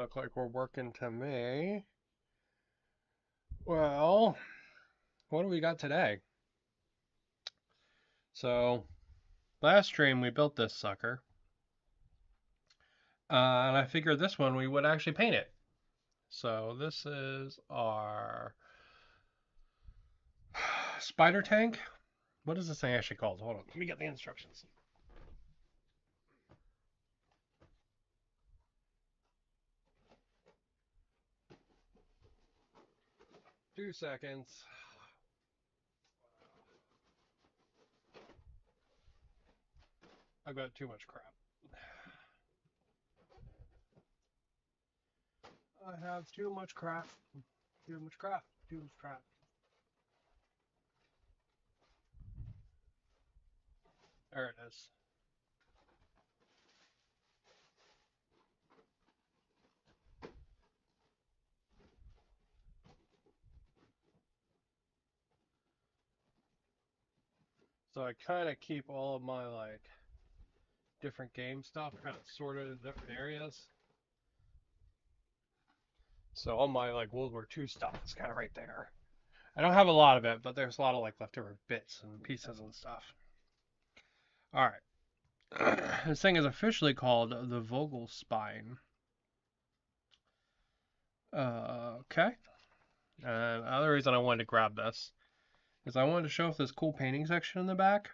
look like we're working to me. Well, what do we got today? So, last stream we built this sucker, and I figured this one we would actually paint it. So this is our spider tank. What is this thing actually called? Hold on, let me get the instructions. 2 seconds. I've got too much crap. I have too much crap. Too much crap. Too much crap. There it is. So I kind of keep all of my different game stuff kind of sorted in different areas. So all my World War II stuff is kind of right there. I don't have a lot of it, but there's a lot of leftover bits and pieces and stuff. All right. This thing is officially called the Vogelspine. Okay. And the other reason I wanted to grab this is I wanted to show off this cool painting section in the back.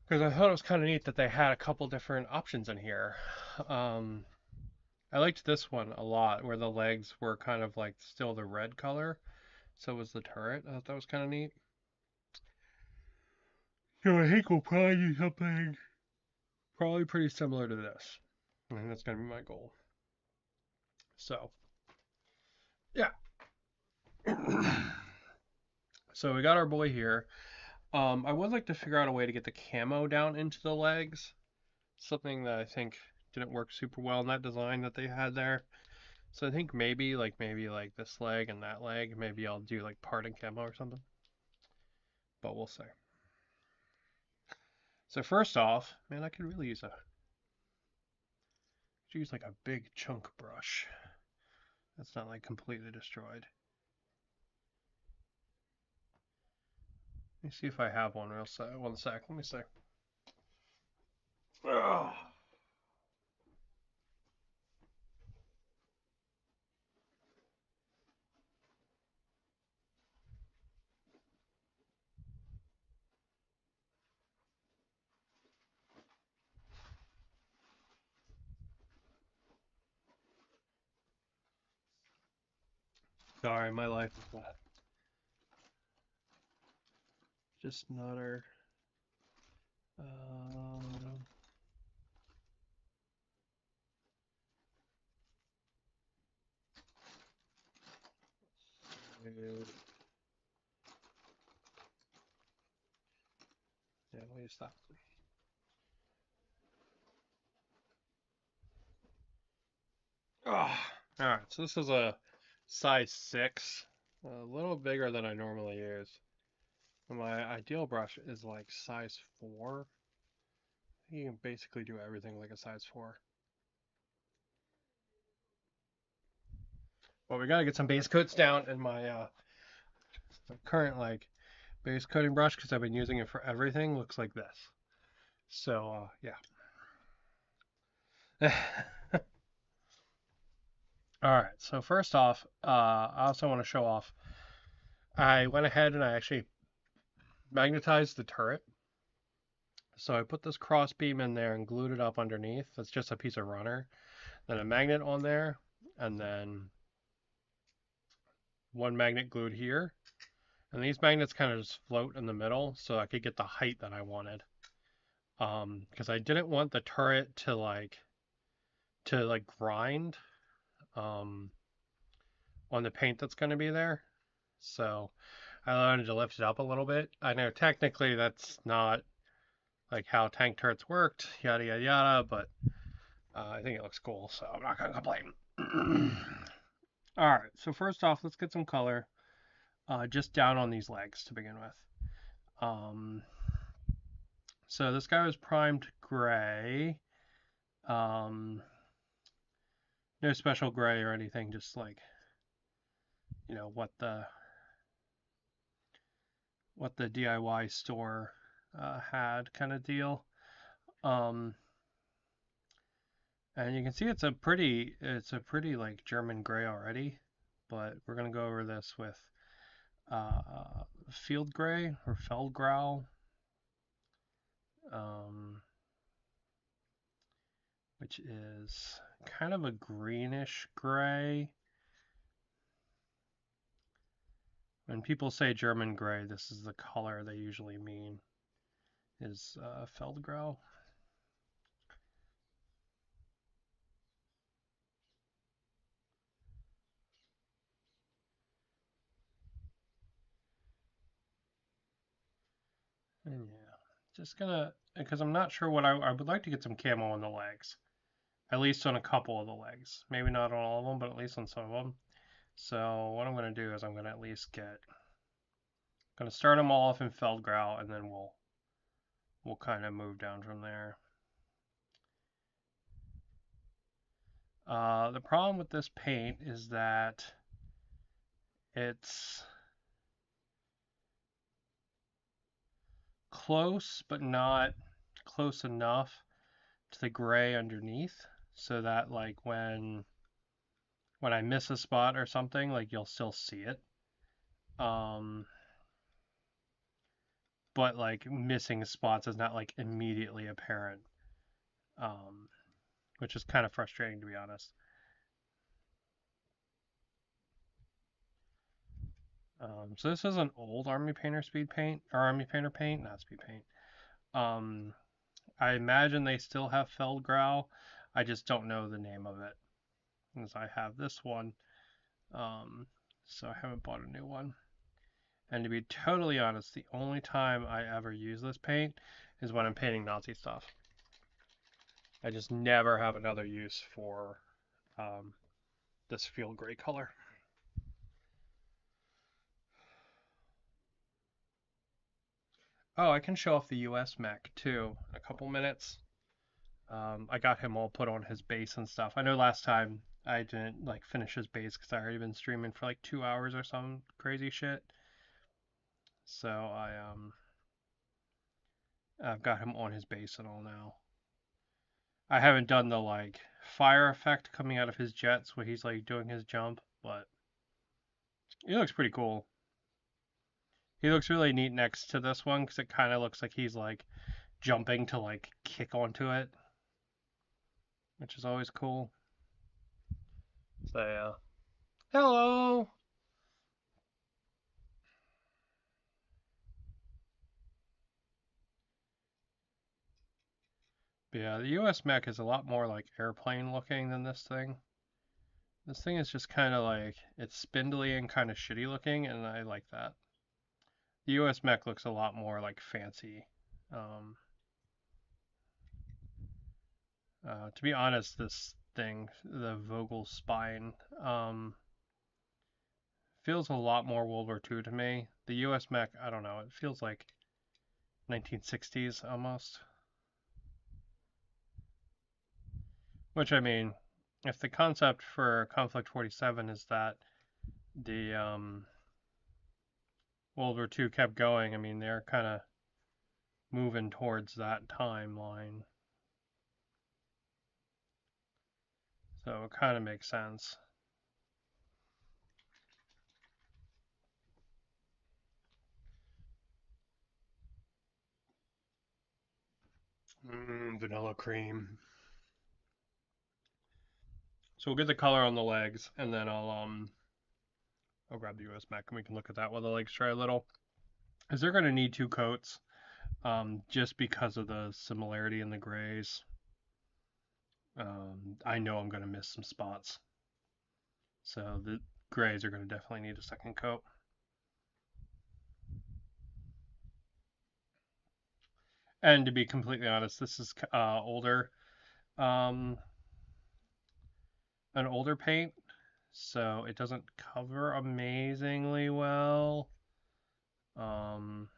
Because I thought it was kind of neat that they had a couple different options in here. I liked this one a lot, where the legs were kind of still the red color. So was the turret. I thought that was kind of neat. So I think we'll probably do something probably pretty similar to this. I think that's going to be my goal. So, yeah. So we got our boy here. I would like to figure out a way to get the camo down into the legs. Something that I think didn't work super well in that design that they had there. So I think maybe this leg and that leg, maybe I'll do part in camo or something. But we'll see. So first off, man, I could really use a big chunk brush. That's not completely destroyed. Let me see if I have one real sec. 1 sec. Let me see. Ugh. Sorry, my life is not just another. Um, yeah, let me stop. Oh, all right. So this is a size 6, a little bigger than I normally use. My ideal brush is size 4. You can basically do everything like a size 4. But we gotta get some base coats down in my current base coating brush because I've been using it for everything. Looks like this. So yeah. All right. So first off, I also want to show off. I went ahead and I actually magnetized the turret. So I put this cross beam in there and glued it up underneath. That's just a piece of runner. Then a magnet on there, and then one magnet glued here. And these magnets kind of just float in the middle so I could get the height that I wanted. Because I didn't want the turret to grind on the paint that's going to be there. So I wanted to lift it up a little bit. I know technically that's not how tank turrets worked, yada yada yada, but I think it looks cool, so I'm not gonna complain. All right, so first off, let's get some color just down on these legs to begin with. So this guy was primed gray. Um, No special gray or anything, just like, what the DIY store had kind of deal. Um, and you can see it's a pretty like German gray already, but we're gonna go over this with field gray or Feldgrau, um, which is kind of a greenish gray. When people say German gray, this is the color they usually mean, is Feldgrau. And yeah, just gonna, because I'm not sure what I would like to get some camo on the legs, at least on a couple of the legs. Maybe not on all of them, but at least on some of them. So what I'm gonna do is I'm gonna at least gonna start them all off in Feldgrau, and then we'll kind of move down from there. The problem with this paint is that it's close, but not close enough to the gray underneath, so that like when I miss a spot or something, like you'll still see it. Um, but like missing spots is not like immediately apparent, um, which is kind of frustrating to be honest. So this is an old Army Painter speed paint, or Army Painter paint, not speed paint. Um, I imagine they still have Feldgrau. I just don't know the name of it, because I have this one, um, so I haven't bought a new one. And to be totally honest, the only time I ever use this paint is when I'm painting Nazi stuff. I just never have another use for um, this field gray color. Oh, I can show off the US mech too in a couple minutes. I got him all put on his base and stuff. I know last time I didn't like finish his base because I already been streaming for like 2 hours or some crazy shit. So I've got him on his base and all now. I haven't done the like fire effect coming out of his jets where he's like doing his jump, but he looks pretty cool. He looks really neat next to this one because it kind of looks like he's like jumping to like kick onto it, which is always cool. So yeah. Hello. But yeah, the US mech is a lot more like airplane looking than this thing. This thing is just kind of like, it's spindly and kind of shitty looking, and I like that. The US mech looks a lot more like fancy. Um, to be honest, this thing, the Vogel spine, feels a lot more World War II to me. The US mech, I don't know, it feels like 1960s almost. Which I mean, if the concept for Conflict 47 is that the World War II kept going, I mean, they're kind of moving towards that timeline. So it kind of makes sense. Vanilla cream. So we'll get the color on the legs, and then I'll grab the US mech and we can look at that while the legs dry a little. Because they're going to need 2 coats, just because of the similarity in the grays. I know I'm going to miss some spots. So the grays are going to definitely need a second coat. And to be completely honest, this is older, an older paint, so it doesn't cover amazingly well. Um,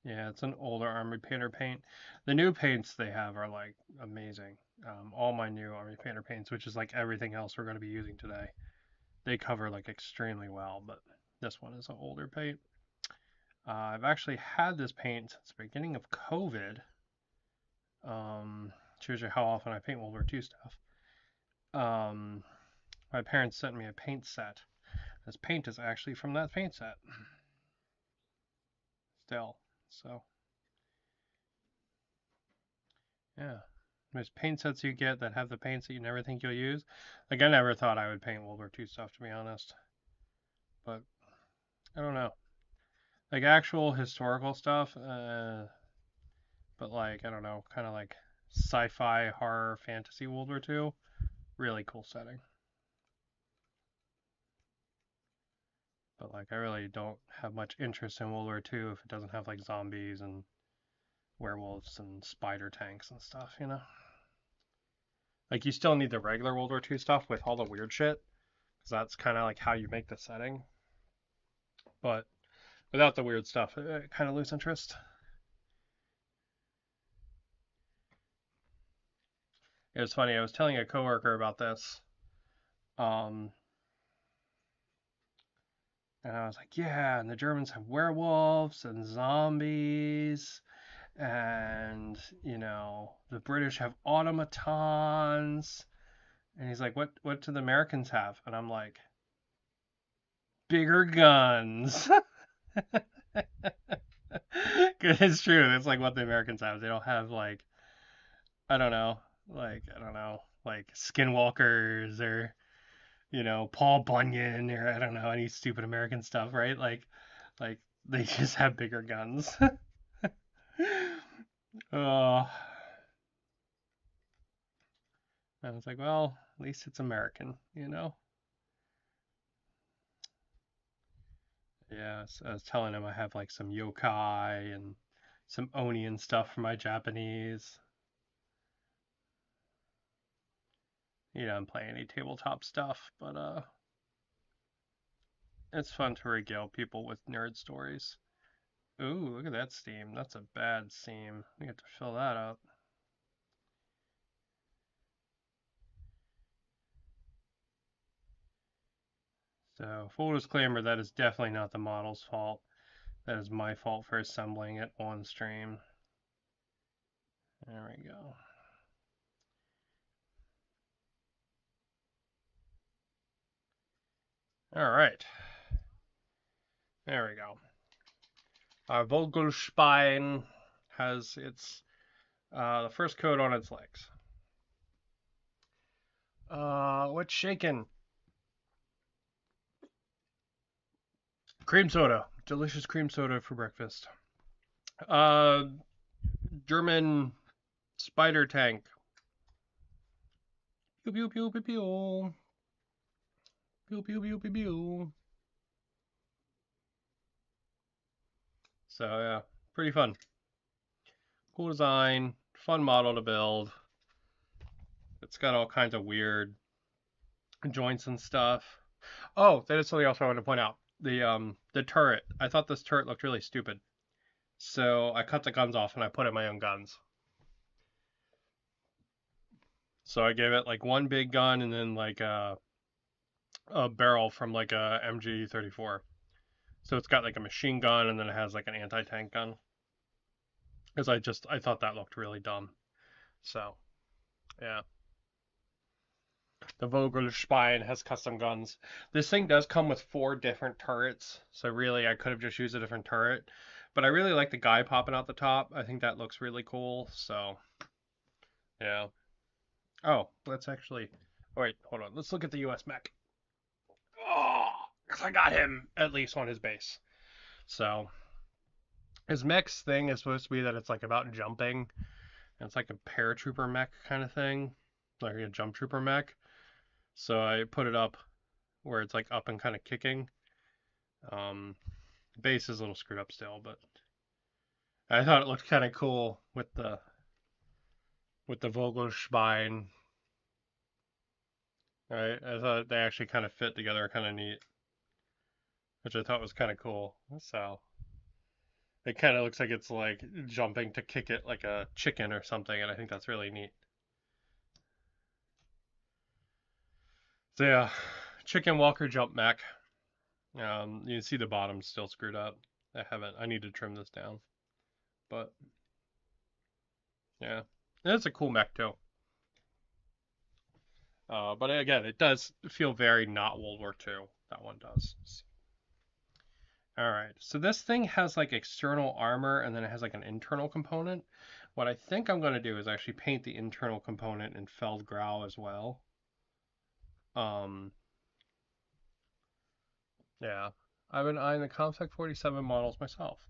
Yeah, it's an older Army Painter paint. The new paints they have are like amazing. All my new Army Painter paints, which is like everything else we're going to be using today, they cover like extremely well. But this one is an older paint. I've actually had this paint since the beginning of COVID. Shows you how often I paint World War II stuff. Um, my parents sent me a paint set. This paint is actually from that paint set. Still, so yeah. There's paint sets you get that have the paints that you never think you'll use. Like I never thought I would paint World War II stuff, to be honest. But I don't know. Like actual historical stuff, but like I don't know, kind of like sci-fi, horror, fantasy World War II. Really cool setting. But like I really don't have much interest in World War II if it doesn't have like zombies and werewolves and spider tanks and stuff, you know? Like you still need the regular World War II stuff with all the weird shit, because that's kind of like how you make the setting. But without the weird stuff, I kind of lose interest. It was funny. I was telling a coworker about this, um, and I was like, "Yeah, and the Germans have werewolves and zombies, and the British have automatons." And he's like, "What do the Americans have?" And I'm like, "Bigger guns." It's true. It's like what the Americans have. They don't have like I don't know, like skinwalkers or Paul Bunyan or I don't know any stupid American stuff, right? Like they just have bigger guns. Oh, I was like, well, at least it's American. Yeah, so I was telling him I have like some yokai and some oni and stuff for my Japanese. I'm playing any tabletop stuff, but it's fun to regale people with nerd stories. Ooh, look at that seam. That's a bad seam. We have to fill that up. So, full disclaimer, that is definitely not the model's fault. That is my fault for assembling it on stream. There we go. All right. There we go. Our Vogelspine has its the first coat on its legs. What's shaking? Cream soda. Delicious cream soda for breakfast. Uh, German spider tank. Pew pew pew pew pew. Pew pew pew pew pew. So yeah, pretty fun. Cool design, fun model to build. It's got all kinds of weird joints and stuff. Oh, that is something else I wanted to point out. The turret. I thought this turret looked really stupid. So I cut the guns off and I put in my own guns. So I gave it like one big gun and then like a barrel from like a MG34. So it's got like a machine gun and then it has like an anti-tank gun. Because I thought that looked really dumb. So yeah. The Vogelspine has custom guns. This thing does come with 4 different turrets, so really I could have just used a different turret. But I really like the guy popping out the top. I think that looks really cool. So yeah. Oh, let's actually. Oh, wait, hold on. Let's look at the U.S. mech. Oh, I got him at least on his base. So his mech's thing is supposed to be that it's like about jumping. And it's like a paratrooper mech kind of thing, like a jump trooper mech. So I put it up where it's like up and kind of kicking. Um, base is a little screwed up still, but I thought it looked kind of cool with the Vogelspine. Right, I thought they actually kind of fit together, kind of neat, which I thought was kind of cool. So It kind of looks like it's like jumping to kick it like a chicken or something, and I think that's really neat. So yeah, chicken walker jump mech. You see the bottom's still screwed up. I need to trim this down. But yeah, it's a cool mech too. But again, it does feel very not World War II. That one does. All right, so this thing has like external armor and then it has like an internal component. What I think I'm going to do is actually paint the internal component in Feldgrau as well. Um, yeah, I've been eyeing the Conflict 47 models myself.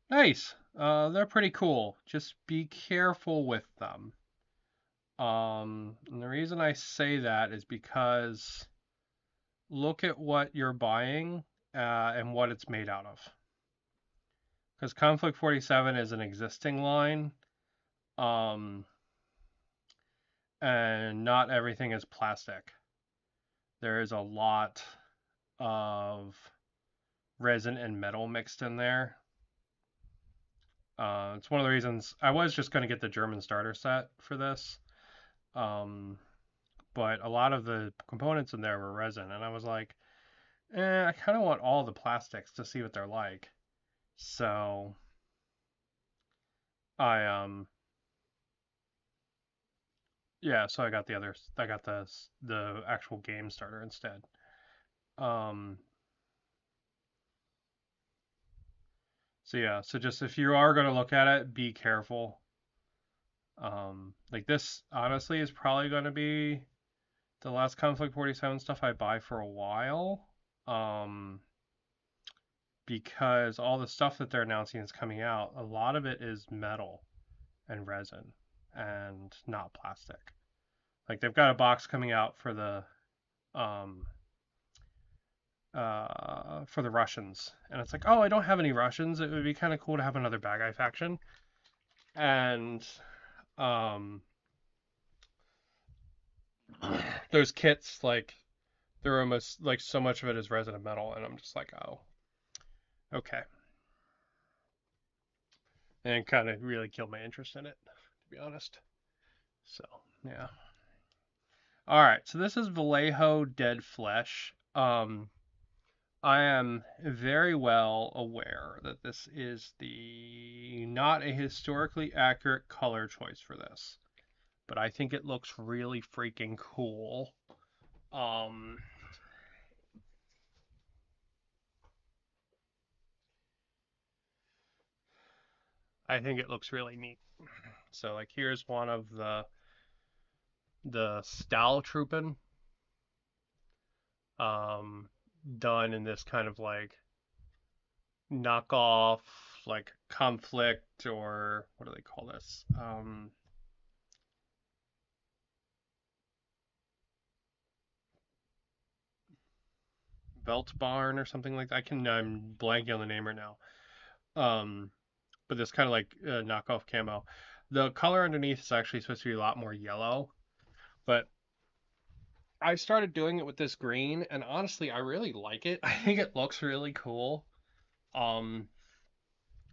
Nice. They're pretty cool. Just be careful with them. And the reason I say that is because look at what you're buying and what it's made out of. Because Conflict 47 is an existing line, um, and not everything is plastic. There is a lot of resin and metal mixed in there. It's one of the reasons I was just going to get the German starter set for this. But a lot of the components in there were resin, and I was like, I kind of want all the plastics to see what they're like. So I yeah, so I got the actual game starter instead. Um so yeah, so just if you are going to look at it, be careful. Like this honestly is probably going to be the last Conflict 47 stuff I buy for a while. Because all the stuff that they're announcing is coming out, a lot of it is metal and resin and not plastic. Like they've got a box coming out um for the Russians, and it's like, oh, I don't have any Russians. It would be kind of cool to have another Bad Guy faction, and um those kits like they're almost like so much of it is resin and metal, and I'm just like, oh, okay, and kind of really killed my interest in it, to be honest. So yeah. All right, so this is Vallejo Dead Flesh. I am very well aware that this is the not a historically accurate color choice for this, but I think it looks really freaking cool. Um, I think it looks really neat. So like here's one of the Stahltruppen, um, done in this kind of like knockoff, like conflict, or what do they call this? Belt Barn or something like that. I'm blanking on the name right now. Um, but this kind of like knockoff camo. The color underneath is actually supposed to be a lot more yellow, but I started doing it with this green, and honestly, I really like it. I think it looks really cool. Um,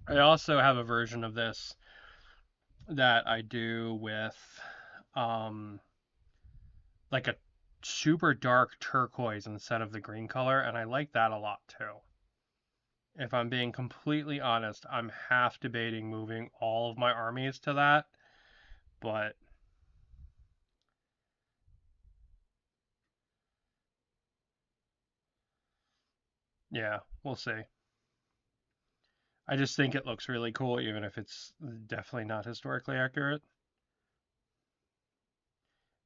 I also have a version of this that I do with um, like a super dark turquoise instead of the green color, and I like that a lot too. If I'm being completely honest, I'm half debating moving all of my armies to that, but yeah, we'll see. I just think it looks really cool, even if it's definitely not historically accurate.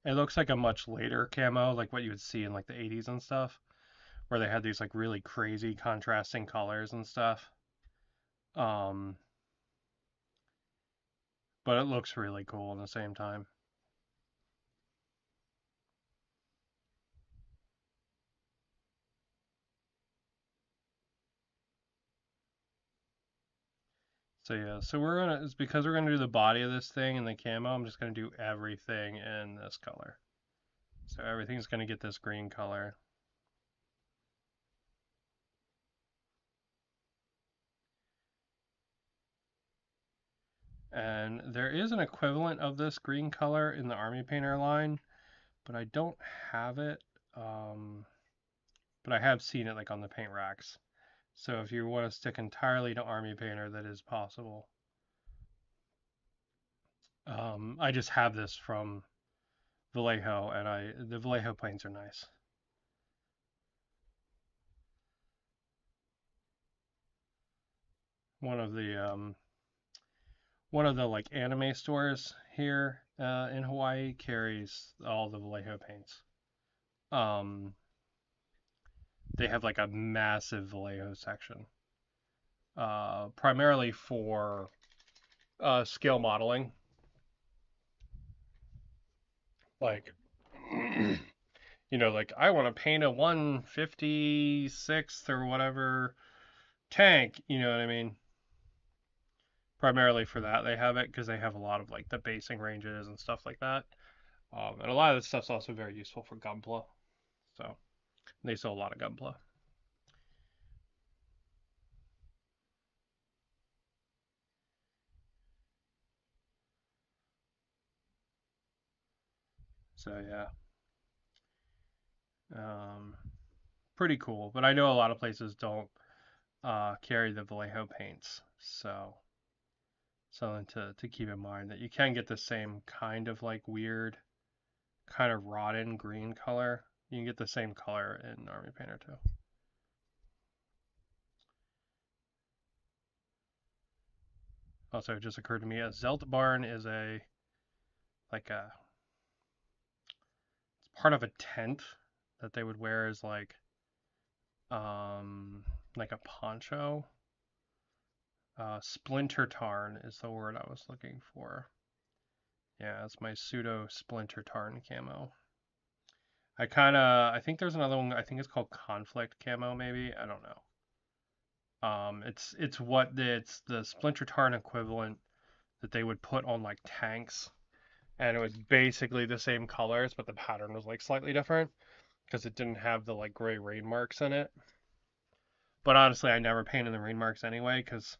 It looks like a much later camo, like what you would see in like the 80s and stuff, where they had these like really crazy contrasting colors and stuff. Um, but it looks really cool at the same time. So yeah, so it's because we're gonna do the body of this thing and the camo, I'm just gonna do everything in this color. So everything's gonna get this green color. And there is an equivalent of this green color in the Army Painter line, but I don't have it. But I have seen it like on the paint racks. So if you want to stick entirely to Army Painter, that is possible. I just have this from Vallejo, and the Vallejo paints are nice. One of the like anime stores here in Hawaii carries all the Vallejo paints. They have like a massive Vallejo section, primarily for scale modeling. Like, like I want to paint a 156th or whatever tank. You know what I mean? Primarily for that, they have it because they have a lot of like the basing ranges and stuff like that. And a lot of this stuff's also very useful for gunpla. So they sell a lot of gunpla. So yeah, um, pretty cool. But I know a lot of places don't carry the Vallejo paints, so something to keep in mind that you can get the same kind of like weird, kind of rotten green color. You can get the same color in Army Painter too. Also, it just occurred to me a Zelt Barn is a like a it's part of a tent that they would wear as like a poncho. Splinter tarn is the word I was looking for. Yeah, it's my pseudo splinter tarn camo. I think there's another one. I think it's called conflict camo. Maybe I don't know. It's the splinter tarn equivalent that they would put on like tanks, and it was basically the same colors, but the pattern was like slightly different because it didn't have the like gray rain marks in it. But honestly, I never painted the rain marks anyway, because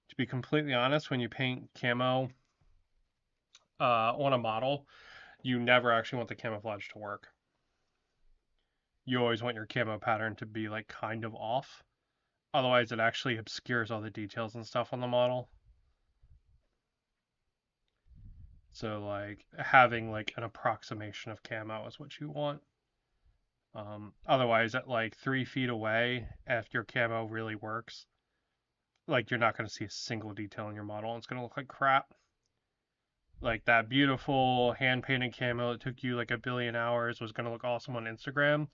to be completely honest, when you paint camo on a model, you never actually want the camouflage to work. You always want your camo pattern to be like kind of off. Otherwise, it actually obscures all the details and stuff on the model. So like having like an approximation of camo is what you want. Otherwise, at like 3 feet away, if your camo really works, like you're not going to see a single detail in your model. It's going to look like crap. Like that beautiful hand painted camo that took you like a billion hours was going to look awesome on Instagram,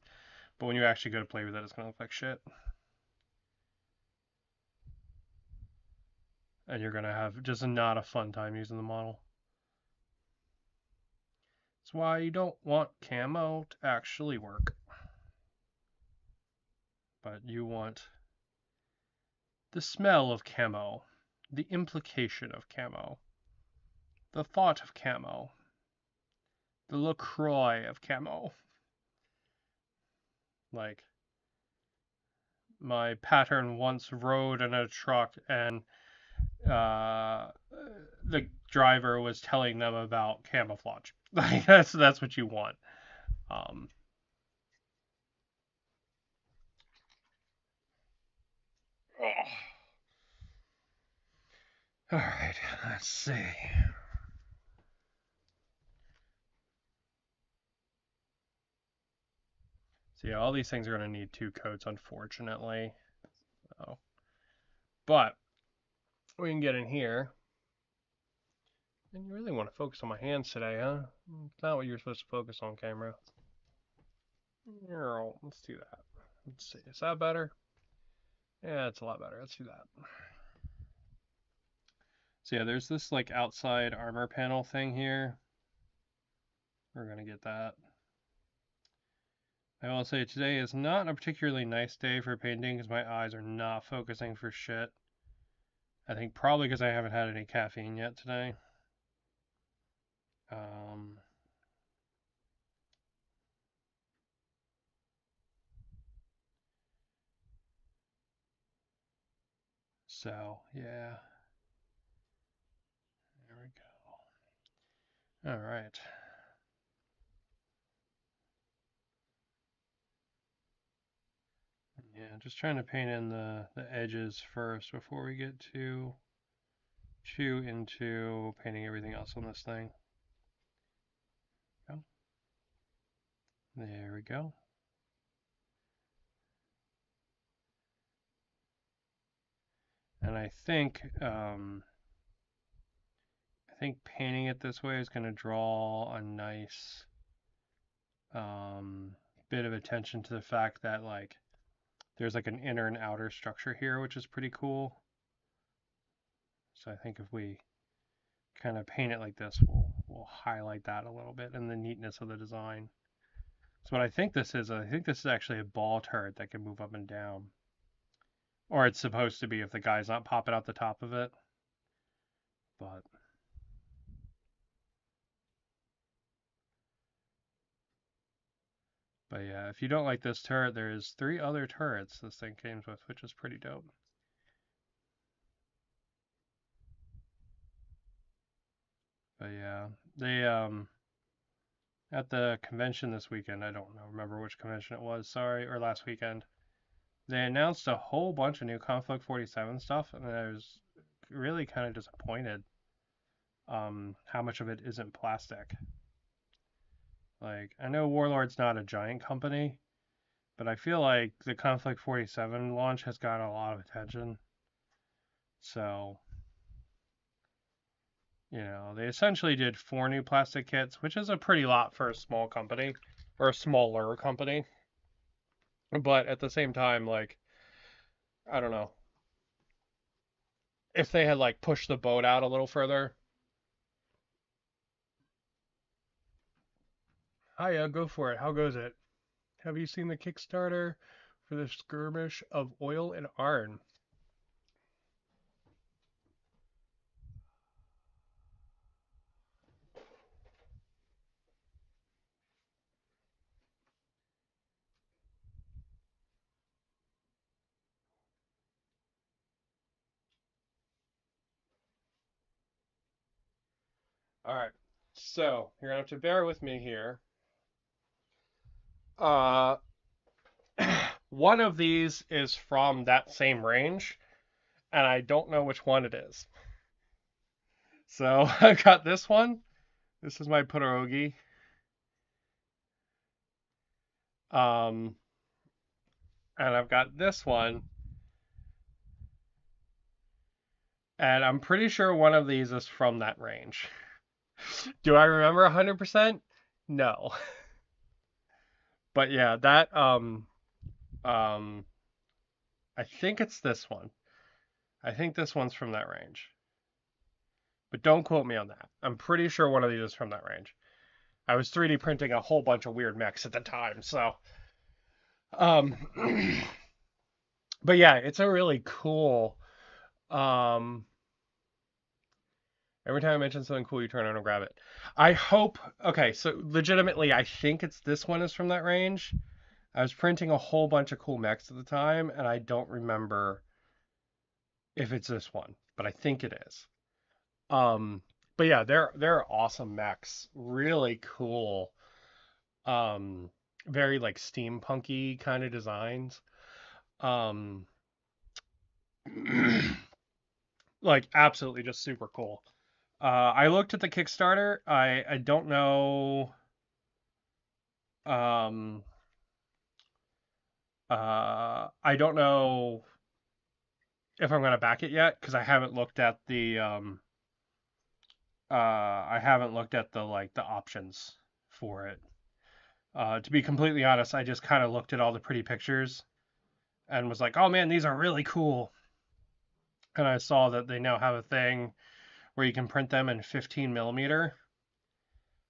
but when you actually go to play with it, it's going to look like shit. And you're going to have just not a fun time using the model. That's why you don't want camo to actually work. But you want the smell of camo, the implication of camo, the thought of camo, the LaCroix of camo. Like, my pattern once rode in a truck and the driver was telling them about camouflage. Like, that's what you want. Um, all right, let's see. So yeah, all these things are going to need 2 coats, unfortunately. So, but we can get in here. And you really want to focus on my hands today, huh? It's not what you're supposed to focus on camera. Let's do that. Let's see. Is that better? Yeah, it's a lot better. Let's do that. So yeah, there's this like outside armor panel thing here. We're gonna get that. I will say today is not a particularly nice day for painting because my eyes are not focusing for shit. I think probably because I haven't had any caffeine yet today. Um, so yeah. All right. Yeah, just trying to paint in the edges first before we get too into painting everything else on this thing. Go. There we go. And I think painting it this way is going to draw a nice bit of attention to the fact that like there's like an inner and outer structure here, which is pretty cool. So I think if we kind of paint it like this, we'll highlight that a little bit and the neatness of the design. So what I think this is actually a ball turret that can move up and down. Or it's supposed to be if the guy's not popping out the top of it. But yeah, if you don't like this turret, there's 3 other turrets this thing comes with, which is pretty dope. But yeah, they at the convention this weekend, I don't remember which convention it was, sorry, or last weekend. They announced a whole bunch of new Conflict 47 stuff, and I was really kind of disappointed how much of it isn't plastic. Like, I know Warlord's not a giant company, but I feel like the Conflict 47 launch has gotten a lot of attention. So, they essentially did 4 new plastic kits, which is a pretty lot for a small company, or a smaller company. But at the same time, like, I don't know. If they had, like, pushed the boat out a little further. Hiya, go for it. How goes it? Have you seen the Kickstarter for the skirmish of oil and iron? All right. So, you're going to have to bear with me here. Uh, one of these is from that same range, and I don't know which one it is. So, I got this one. This is my pierogi. Um, and I've got this one. And I'm pretty sure one of these is from that range. Do I remember 100%? No. But yeah, that I think it's this one. I think this one's from that range. But don't quote me on that. I'm pretty sure one of these is from that range. I was 3D printing a whole bunch of weird mechs at the time, so um but yeah, it's a really cool um every time I mention something cool, you turn around and grab it. I hope okay, so legitimately I think it's this one is from that range. I was printing a whole bunch of cool mechs at the time, and I don't remember if it's this one, but I think it is. Um, but yeah, they're awesome mechs, really cool. Um, very like steampunky kind of designs. Um, like absolutely just super cool. I looked at the Kickstarter. I don't know. Um, I don't know if I'm gonna back it yet because I haven't looked at the I haven't looked at the like the options for it. To be completely honest, I just kind of looked at all the pretty pictures and was like, "Oh man, these are really cool." And I saw that they now have a thing where you can print them in 15 millimeter,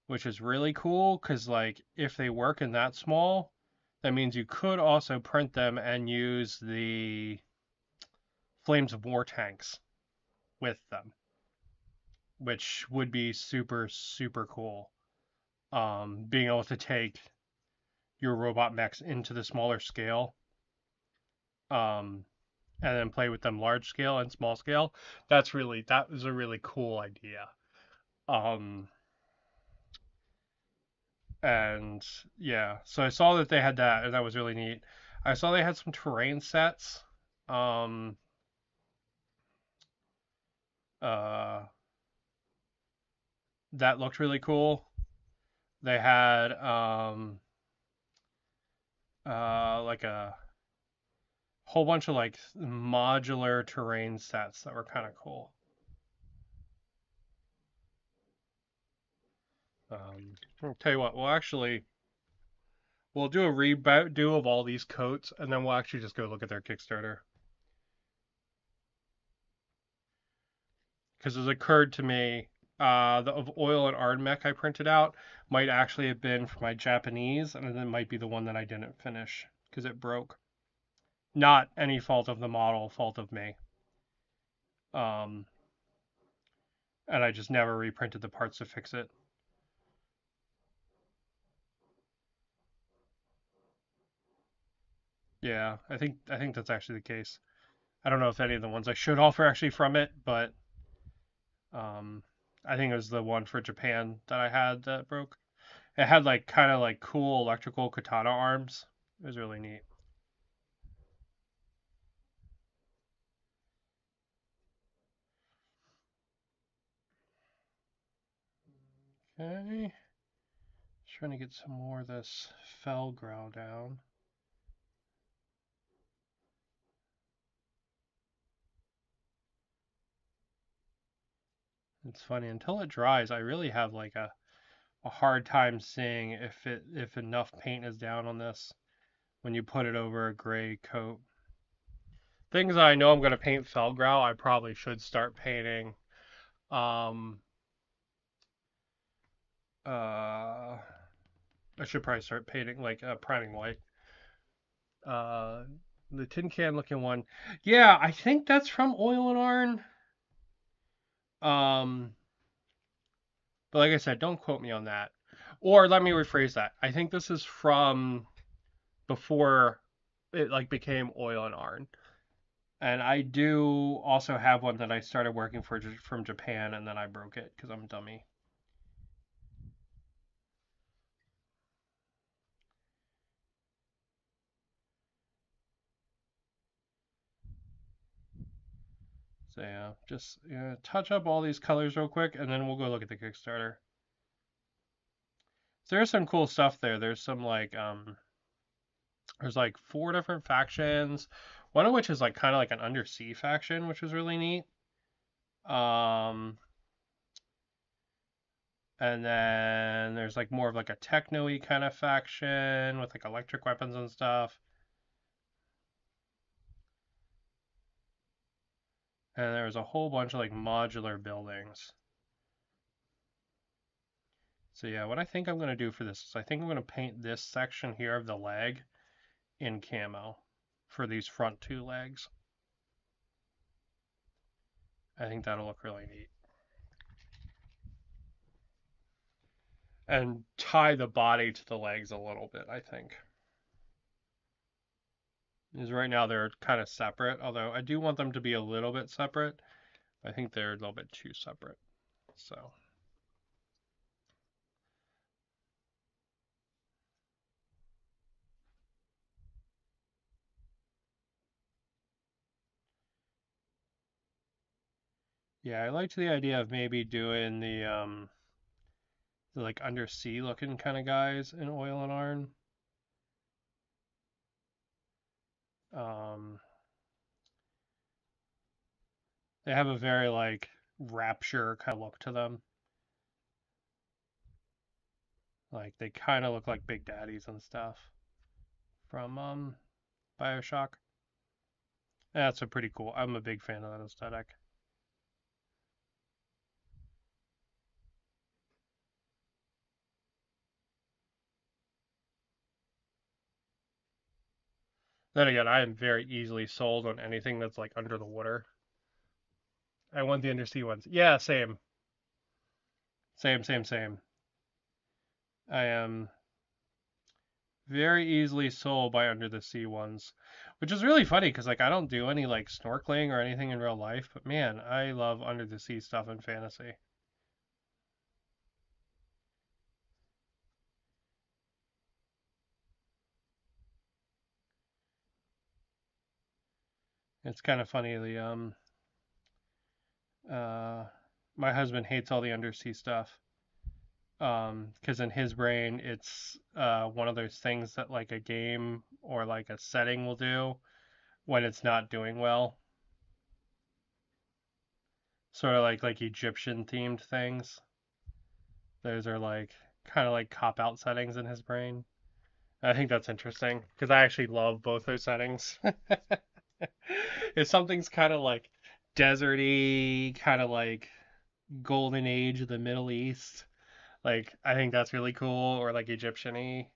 which is really cool because like if they work in that small, that means you could also print them and use the Flames of War tanks with them, which would be super super cool. Being able to take your robot mechs into the smaller scale, um, and then play with them large scale and small scale. That was a really cool idea. Um, And yeah, so I saw that they had that, and that was really neat. I saw they had some terrain sets. Um, uh, that looked really cool. They had like a whole bunch of like modular terrain sets that were kind of cool. I'll tell you what, we'll do a redo of all these coats, and then we'll actually just go look at their Kickstarter. Because it occurred to me, the oil and Ard mech I printed out might actually have been for my Japanese, and it might be the one that I didn't finish because it broke. Not any fault of the model, fault of me. Um, and I just never reprinted the parts to fix it. Yeah, I think that's actually the case. I don't know if any of the ones I showed off are actually from it, but um, I think it was the one for Japan that I had that broke. It had like kind of like cool electrical katana arms. It was really neat. Okay, trying to get some more of this Felgrow down. It's funny, until it dries, I really have like a hard time seeing if enough paint is down on this when you put it over a gray coat. Things I know I'm going to paint Felgrow, I probably should start painting. Um, I should probably start painting like priming white. Uh, the tin can looking one, yeah, I think that's from Oil and Iron. Um, but like I said, don't quote me on that. Or let me rephrase that. I think this is from before it like became Oil and Iron. And I do also have one that I started working for from Japan, and then I broke it because I'm a dummy. So yeah, just touch up all these colors real quick, and then we'll go look at the Kickstarter. So there's some cool stuff there. There's some like there's like 4 different factions, one of which is like kind of like an undersea faction, which is really neat. Um, and then there's like more of like a techno-y kind of faction with like electric weapons and stuff. And there's a whole bunch of like modular buildings. So yeah, what I think I'm going to do for this is I think I'm going to paint this section here of the leg in camo for these front 2 legs. I think that'll look really neat. And tie the body to the legs a little bit, I think. Because right now they're kind of separate, although I do want them to be a little bit separate. I think they're a little bit too separate. So yeah, I liked the idea of maybe doing the like undersea looking kind of guys in Oil and Iron. Um, they have a very like rapture kind of look to them. Like they kind of look like Big Daddies and stuff from BioShock. That's a pretty cool. I'm a big fan of that aesthetic. Then again, I am very easily sold on anything that's like under the water. I want the undersea ones. Yeah, same. Same, same, same. I am very easily sold by under the sea ones, which is really funny because like I don't do any like snorkeling or anything in real life, but man, I love under the sea stuff in fantasy. It's kind of funny. Uh, my husband hates all the undersea stuff. Because in his brain, it's one of those things that like a game or like a setting will do when it's not doing well. Sort of like Egyptian themed things. Those are like kind of like cop out settings in his brain. I think that's interesting because I actually love both those settings. If something's kind of like deserty, kind of like golden age of the Middle East, like I think that's really cool, or like Egyptian-y,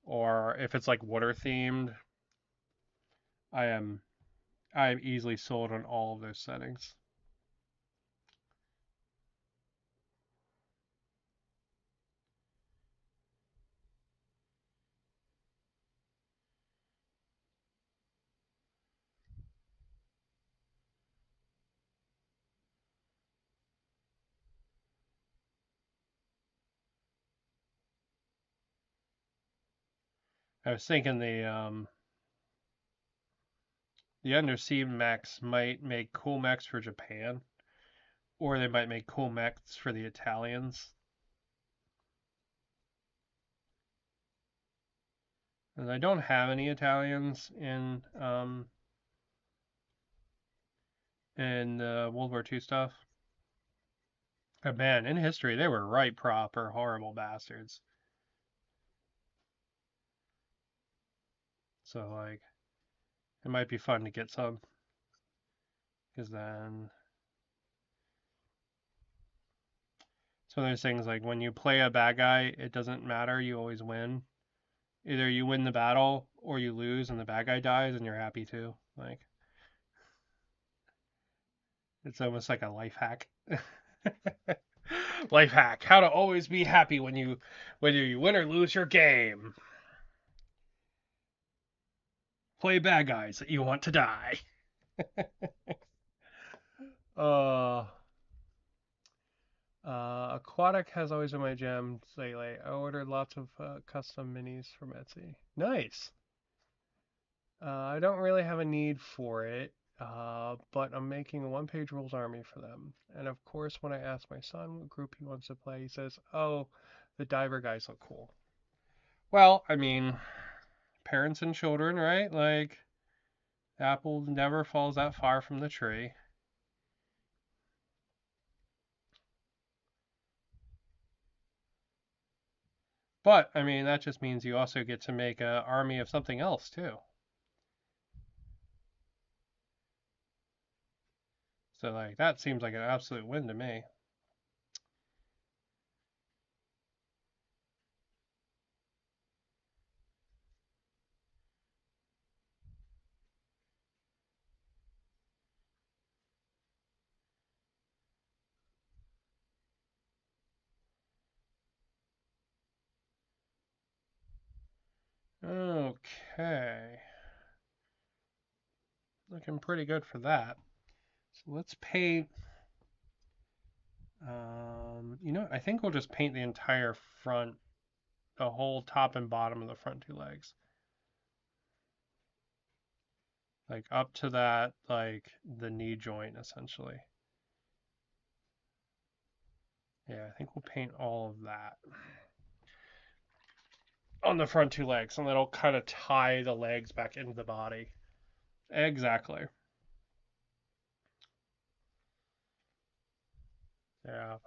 or if it's like water themed, I am I am easily sold on all of those settings. I was thinking the undersea mechs might make cool mechs for Japan, or they might make cool mechs for the Italians. And I don't have any Italians in World War II stuff. But man, in history they were right proper horrible bastards. So like it might be fun to get some, because then so there's things like when you play a bad guy, it doesn't matter, you always win. Either you win the battle or you lose and the bad guy dies and you're happy too. Like it's almost like a life hack. Life hack: how to always be happy when you whether you win or lose your game. Play bad guys that you want to die. Uh, Aquatic has always been my jam lately. I ordered lots of custom minis from Etsy. Nice. I don't really have a need for it, but I'm making a one-page rules army for them. And of course, when I ask my son what group he wants to play, he says, "Oh, the diver guys look cool." Well, I mean, parents and children, right? Like, the apple never falls that far from the tree. But I mean, that just means you also get to make an army of something else too. So like that seems like an absolute win to me. Okay, looking pretty good for that. So let's paint. I think we'll just paint the entire front, the whole top and bottom of the front two legs, like up to that, like the knee joint, essentially. Yeah, I think we'll paint all of that on the front two legs, and that'll kind of tie the legs back into the body. Exactly. Yeah.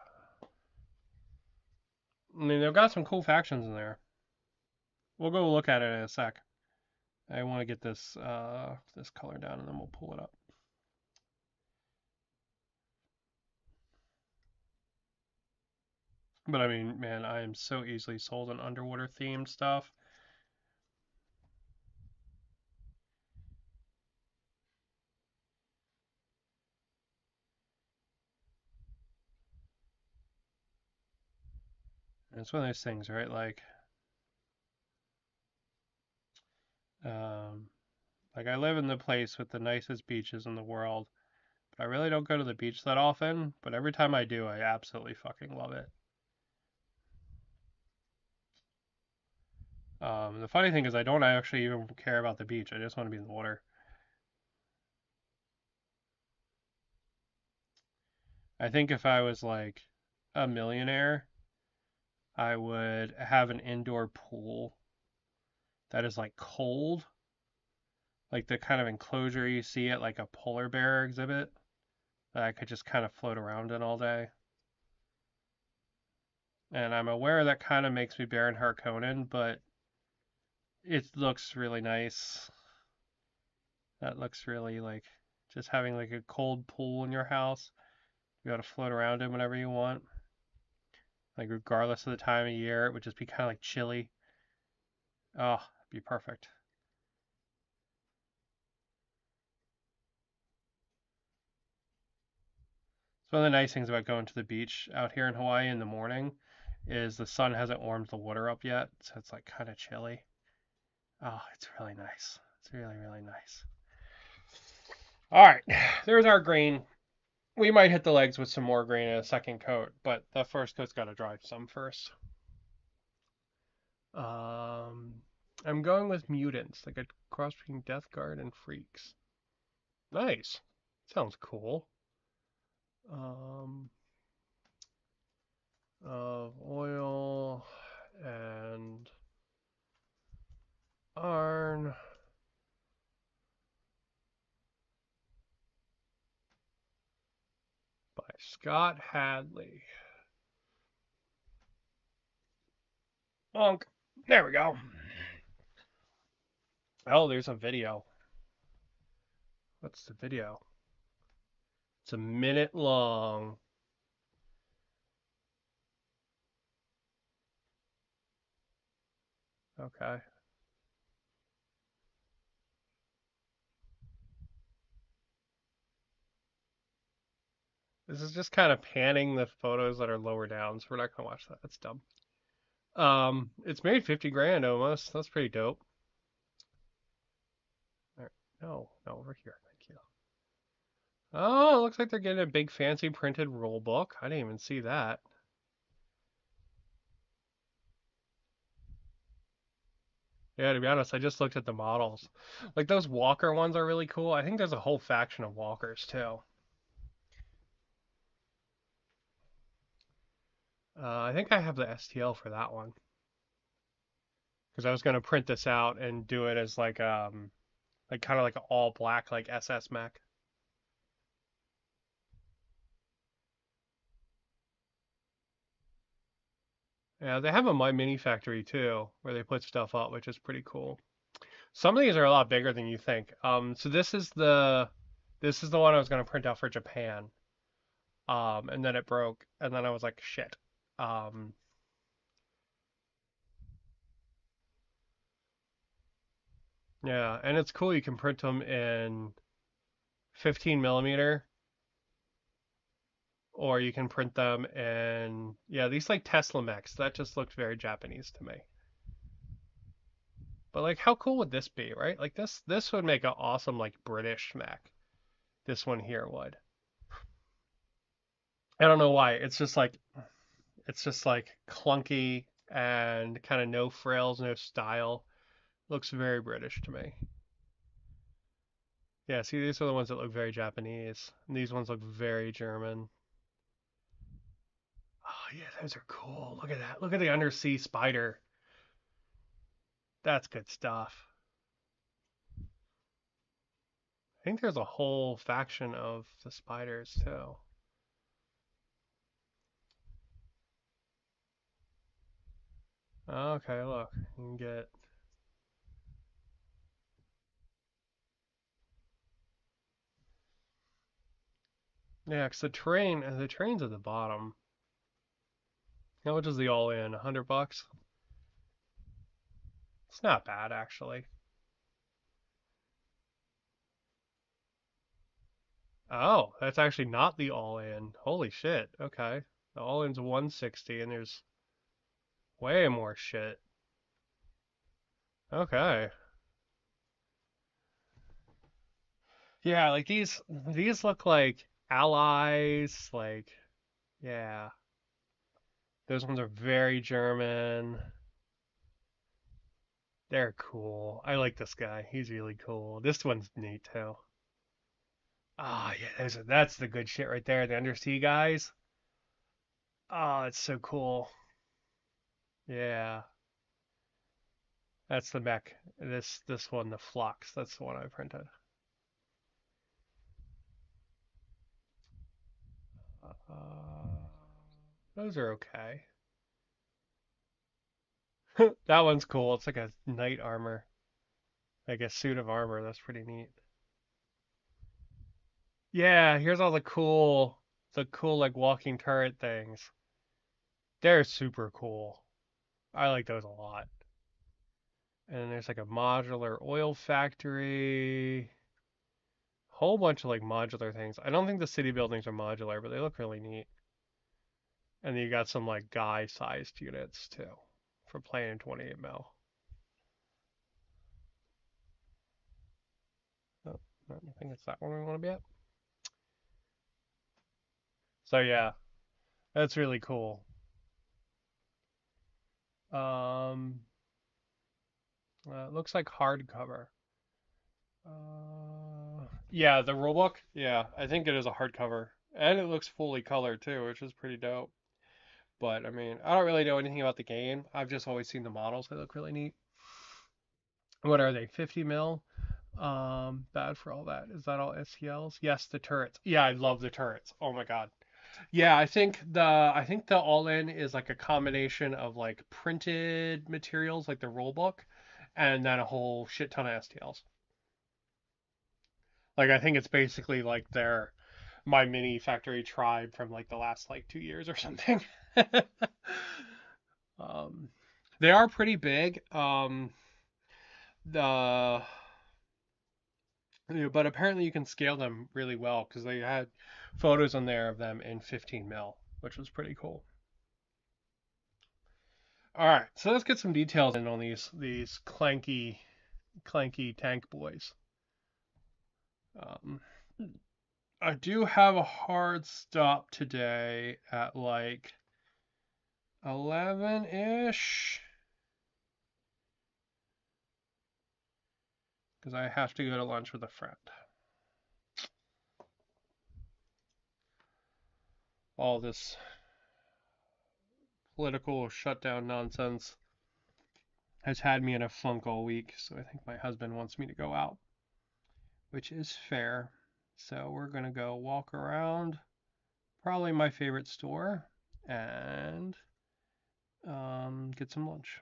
I mean, they've got some cool factions in there. We'll go look at it in a sec. I want to get this color down, and then we'll pull it up. But I mean, man, I am so easily sold on underwater themed stuff. And it's one of those things, right? Um, like I live in the place with the nicest beaches in the world. But I really don't go to the beach that often. But every time I do, I absolutely fucking love it. The funny thing is, I don't actually even care about the beach. I just want to be in the water. I think if I was like a millionaire, I would have an indoor pool that is like cold, like the kind of enclosure you see at like a polar bear exhibit that I could just kind of float around in all day. And I'm aware that kind of makes me Baron Harkonnen, but it looks really nice. That looks really like just having like a cold pool in your house. You got to float around in whenever you want. Like regardless of the time of year, it would just be kind of like chilly. Oh, it'd be perfect. So one of the nice things about going to the beach out here in Hawaii in the morning is the sun hasn't warmed the water up yet, so it's like kind of chilly. Oh, it's really nice. It's really, really nice. All right, there's our green. We might hit the legs with some more green in a second coat, but the first coat's got to dry some first. Um, I'm going with mutants, like a cross between Death Guard and Freaks. Nice. Sounds cool. Um, of oil and Arn by Scott Hadley. Bonk. There we go. Oh, there's a video. What's the video? It's a minute long. Okay. This is just kind of panning the photos that are lower down, so we're not gonna watch that. That's dumb. It's made 50 grand almost. That's pretty dope. All right. No, no, over here. Thank you. Oh, it looks like they're getting a big fancy printed rule book. I didn't even see that. Yeah, to be honest, I just looked at the models. Like those walker ones are really cool. I think there's a whole faction of walkers too. I think I have the STL for that one because I was gonna print this out and do it as like kind of like an all black like SS mech. Yeah, they have a My Mini Factory too, where they put stuff up, which is pretty cool. Some of these are a lot bigger than you think. So this is the one I was gonna print out for Japan. And then it broke, and then I was like, shit. Um, yeah, and it's cool. You can print them in 15 millimeter, or you can print them in yeah, these like Tesla mechs. That just looked very Japanese to me. But like, how cool would this be, right? Like this would make an awesome like British mech. This one here would. I don't know why. It's just like clunky and kind of no frills, no style. Looks very British to me. Yeah, see, these are the ones that look very Japanese. And these ones look very German. Oh, yeah, those are cool. Look at that. Look at the undersea spider. That's good stuff. I think there's a whole faction of the spiders, too. Okay, look. You can get. Yeah, because the train's at the bottom. How much is the all in? $100? It's not bad, actually. Oh, that's actually not the all in. Holy shit. Okay. The all in's 160 and there's way more shit. Okay. Yeah, like these look like allies, like yeah. Those ones are very German. They're cool. I like this guy. He's really cool. This one's neat too. Ah, yeah, that's the good shit right there. The undersea guys. Oh, it's so cool. Yeah, that's the mech. This one, the Flux. That's the one I printed. Those are okay. That one's cool. It's like a knight armor, like a suit of armor. That's pretty neat. Yeah, here's all the cool like walking turret things. They're super cool. I like those a lot. And then there's like a modular oil factory, whole bunch of like modular things. I don't think the city buildings are modular, but they look really neat. And then you got some like guy-sized units too for playing in 28 mil. Oh, I think it's that one we want to be at. So yeah, that's really cool. Um, it looks like hardcover. Yeah, the rulebook. Yeah, I think it is a hardcover, and it looks fully colored too, which is pretty dope. But I mean, I don't really know anything about the game. I've just always seen the models. They look really neat. What are they? 50 mil. Bad for all that. Is that all STLs? Yes, the turrets. Yeah, I love the turrets. Oh my god. Yeah, I think the all in is like a combination of like printed materials like the rulebook and then a whole shit ton of STLs. Like I think it's basically like their my mini factory tribe from like the last like 2 years or something. um, they are pretty big. The but apparently you can scale them really well because they had photos on there of them in 15 mil, which was pretty cool. All right, so let's get some details in on these clanky tank boys. Um, I do have a hard stop today at like 11-ish because I have to go to lunch with a friend. All this political shutdown nonsense has had me in a funk all week, so I think my husband wants me to go out, which is fair. So we're gonna go walk around, probably my favorite store, and get some lunch.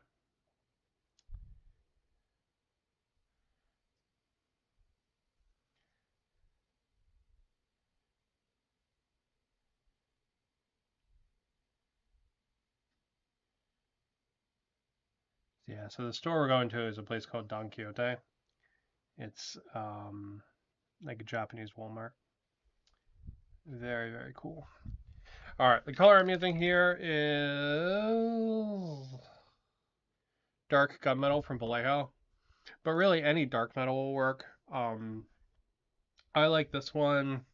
Yeah, so the store we're going to is a place called Don Quixote. It's like a Japanese Walmart. Very, very cool. All right, the color I'm using here is dark gunmetal from Vallejo, but really any dark metal will work. I like this one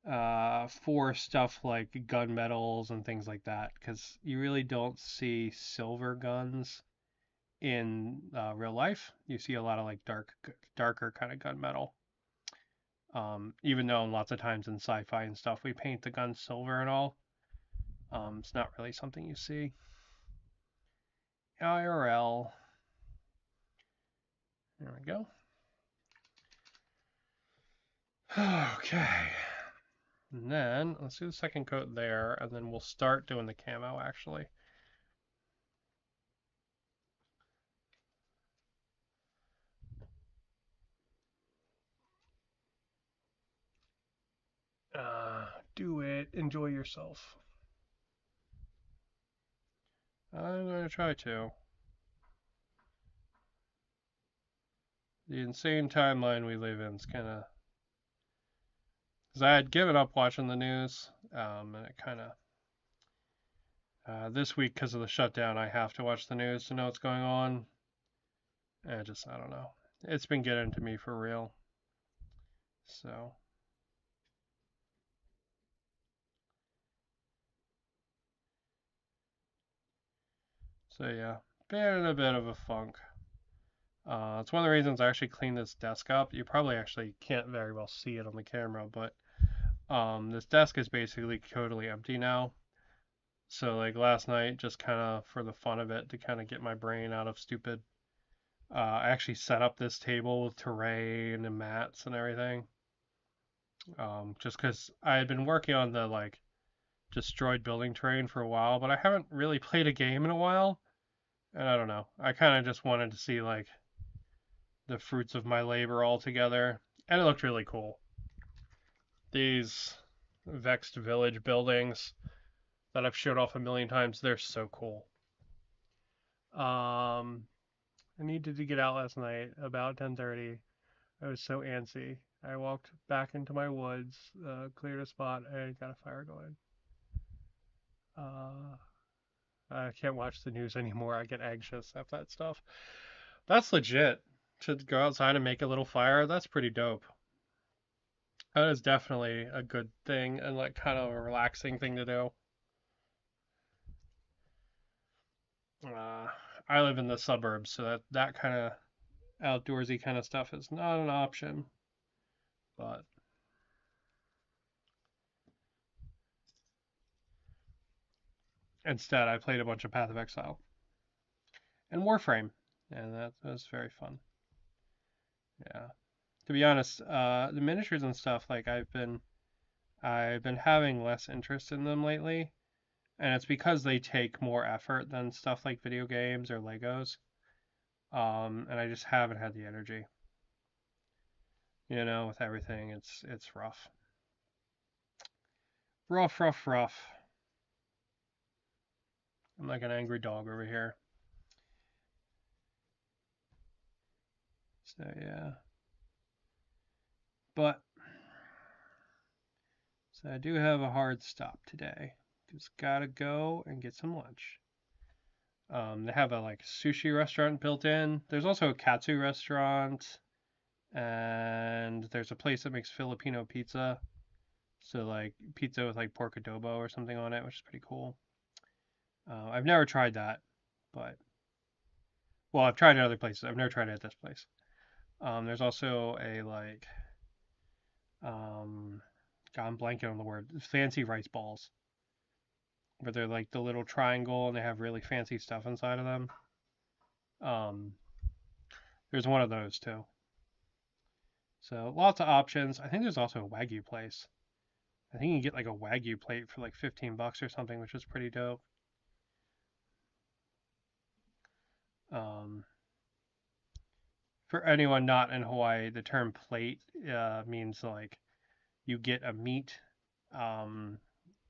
for stuff like gunmetals and things like that because you really don't see silver guns in real life. You see a lot of like darker kind of gunmetal. Even though lots of times in sci-fi and stuff we paint the guns silver and all, it's not really something you see. IRL. There we go. Okay. And then let's do the second coat there, and then we'll start doing the camo actually. Do it. Enjoy yourself. I'm going to try to. The insane timeline we live in is kind of. Because I had given up watching the news, and it kind of. This week, because of the shutdown, I have to watch the news to know what's going on. And I don't know. It's been getting to me for real. So. So yeah, been in a bit of a funk. It's one of the reasons I actually cleaned this desk up. You probably actually can't very well see it on the camera, but this desk is basically totally empty now. So like last night, just kind of for the fun of it, to kind of get my brain out of stupid, I actually set up this table with terrain and mats and everything. Just because I had been working on the like destroyed building terrain for a while, but I haven't really played a game in a while, and I don't know. I kind of just wanted to see like the fruits of my labor all together, and it looked really cool. These vexed village buildings that I've showed off a million times, they're so cool. I needed to get out last night about 10:30. I was so antsy. I walked back into my woods, cleared a spot, and got a fire going. Uh, I can't watch the news anymore. I get anxious after that stuff. That's legit. To go outside and make a little fire, that's pretty dope. That is definitely a good thing and like kind of a relaxing thing to do. Uh, I live in the suburbs, so that kind of outdoorsy kind of stuff is not an option. But instead, I played a bunch of Path of Exile and Warframe, and that was very fun. Yeah. To be honest, the miniatures and stuff, like I've been having less interest in them lately, and it's because they take more effort than stuff like video games or Legos. And I just haven't had the energy. With everything, it's rough, rough, rough, rough. I'm like an angry dog over here. So yeah, but so I do have a hard stop today. Just gotta go and get some lunch. They have a like sushi restaurant built in. There's also a katsu restaurant, and there's a place that makes Filipino pizza. So like pizza with like pork adobo or something on it, which is pretty cool. I've never tried that, but well, I've tried it at other places. I've never tried it at this place. There's also a like, God, I'm blanking on the word, fancy rice balls, where they're like the little triangle and they have really fancy stuff inside of them. Um, there's one of those too. So lots of options. I think there's also a Wagyu place. I think you can get like a Wagyu plate for like $15 or something, which is pretty dope. Um, for anyone not in Hawaii, the term plate means like you get a meat, um,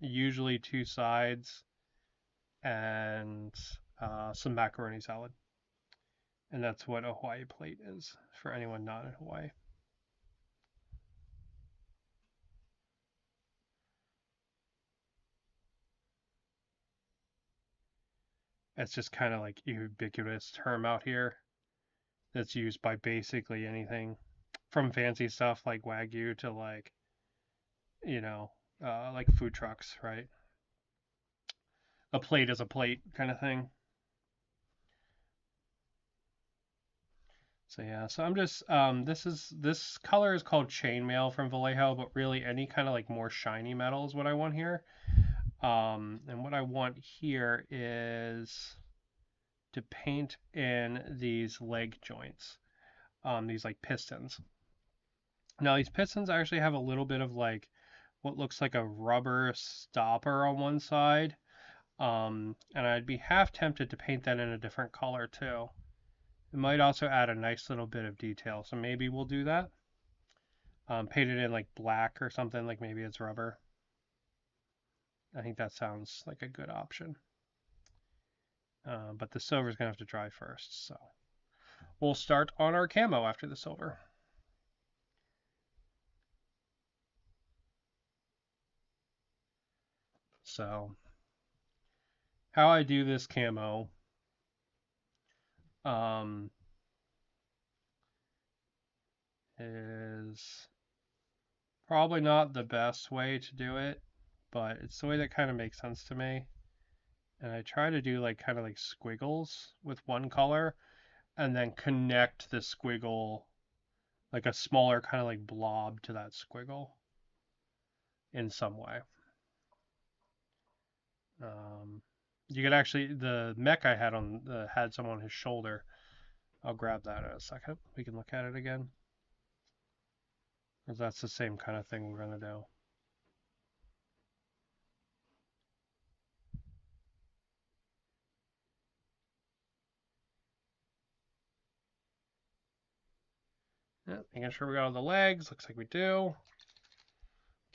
usually two sides, and some macaroni salad. And that's what a Hawaii plate is for anyone not in Hawaii. It's just kind of like a ubiquitous term out here that's used by basically anything from fancy stuff like Wagyu to like, you know, like food trucks, right? A plate is a plate kind of thing. So yeah, so I'm just this color is called chainmail from Vallejo, but really any kind of like more shiny metal is what I want here. And what I want here is to paint in these leg joints, these like pistons. Now these pistons actually have a little bit of like what looks like a rubber stopper on one side, and I'd be half tempted to paint that in a different color too. It might also add a nice little bit of detail, so maybe we'll do that. Paint it in like black or something, like maybe it's rubber. I think that sounds like a good option. But the silver is going to have to dry first, so we'll start on our camo after the silver. So how I do this camo, um, is probably not the best way to do it, but it's the way that kind of makes sense to me. And I try to do like kind of like squiggles with one color, and then connect the squiggle, like a smaller kind of like blob to that squiggle in some way. You could actually, the mech I had had some on his shoulder. I'll grab that in a second. We can look at it again. Because that's the same kind of thing we're going to do. Yeah, making sure we got all the legs. Looks like we do.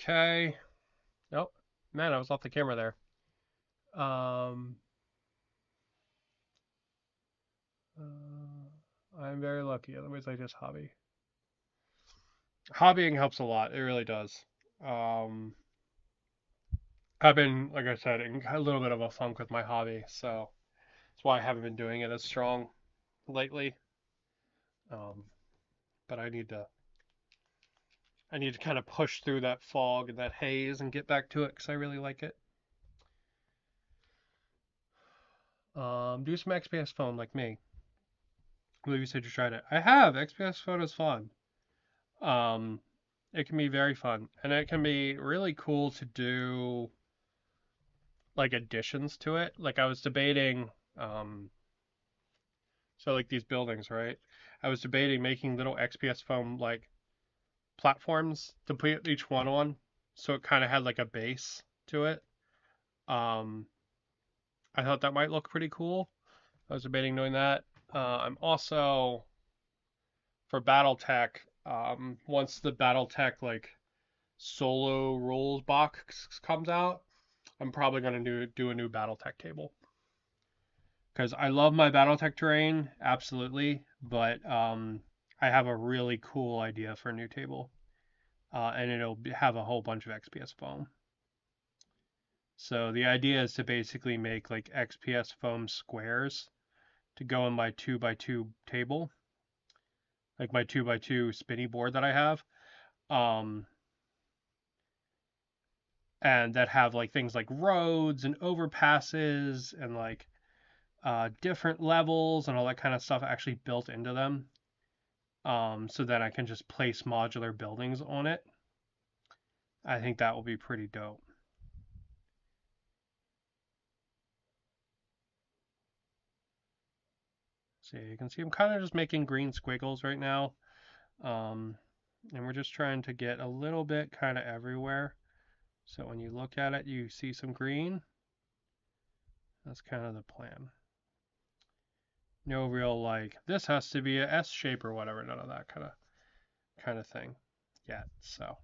Okay. Oh, man, I was off the camera there. I'm very lucky. Otherwise, I just hobby. Hobbying helps a lot. It really does. I've been, like I said, in a little bit of a funk with my hobby, so that's why I haven't been doing it as strong lately. Um, but I need to kind of push through that fog and that haze and get back to it because I really like it. Do some XPS phone like me. I believe you said you tried it. I have. XPS phone is fun. Um, it can be very fun, and it can be really cool to do like additions to it. Like I was debating, so like these buildings, right? I was debating making little XPS foam like platforms to put each one on, so it kind of had like a base to it. Um, I thought that might look pretty cool. I was debating doing that. I'm also for BattleTech. Once the BattleTech like solo rules box comes out, I'm probably gonna do a new BattleTech table because I love my BattleTech terrain absolutely, but I have a really cool idea for a new table, and it'll have a whole bunch of XPS foam. So the idea is to basically make like XPS foam squares to go in my 2x2 table, like my 2x2 spinny board that I have. Um, and that have like things like roads and overpasses and like different levels and all that kind of stuff actually built into them. So that I can just place modular buildings on it. I think that will be pretty dope. So you can see I'm kind of just making green squiggles right now. Um, and we're just trying to get a little bit kind of everywhere. So when you look at it, you see some green. That's kind of the plan. No real like this has to be a S shape or whatever. None of that kind of thing yet. So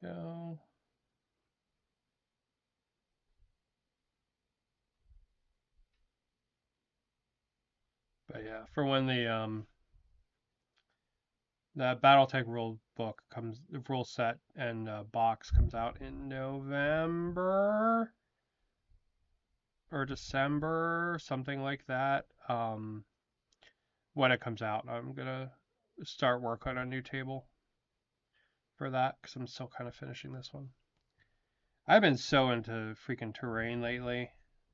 go. But yeah, for when the that BattleTech rule book comes, the rule set and box comes out in November or December, something like that. When it comes out, I'm gonna start work on a new table for that because I'm still kind of finishing this one. I've been so into freaking terrain lately.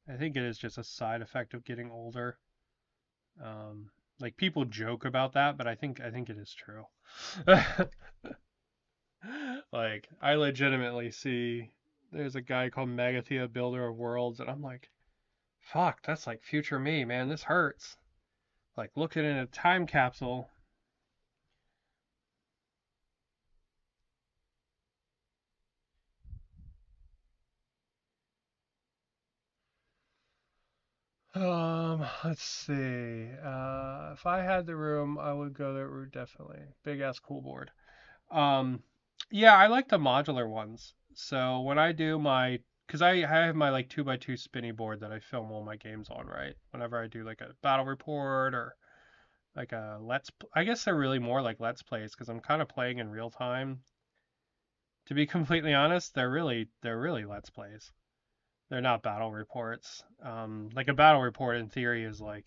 I think it is just a side effect of getting older. Like people joke about that, but I think it is true. Like I legitimately see there's a guy called Magathea Builder of Worlds, and I'm like, fuck, that's like future me, man. This hurts. Like looking in a time capsule. Let's see. If I had the room, I would go that route definitely. Big ass cool board. Um, yeah, I like the modular ones. So when I do my, because I have my like 2x2 spinny board that I film all my games on, right? Whenever I do like a battle report or like a I guess they're really more like let's plays because I'm kind of playing in real time. To be completely honest, they're really let's plays. They're not battle reports. Like a battle report in theory is like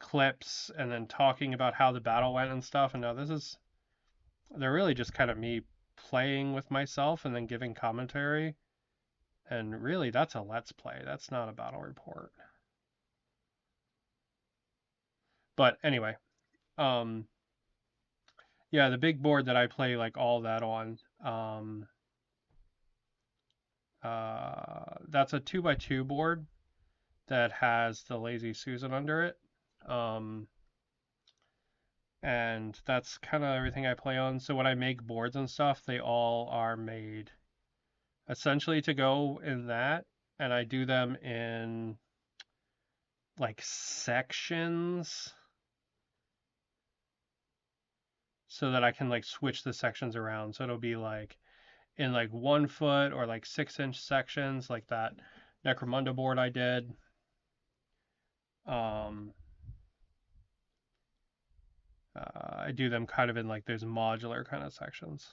clips and then talking about how the battle went and stuff. And now they're really just kind of me playing with myself and then giving commentary. And really, that's a let's play. That's not a battle report. But anyway, um, yeah, the big board that I play like all that on, that's a 2x2 board that has the Lazy Susan under it. And that's kind of everything I play on. So when I make boards and stuff, they all are made essentially to go in that, and I do them in like sections so that I can like switch the sections around. So it'll be like in like 1 foot or like 6-inch sections, like that Necromunda board I did. I do them kind of in like those modular kind of sections.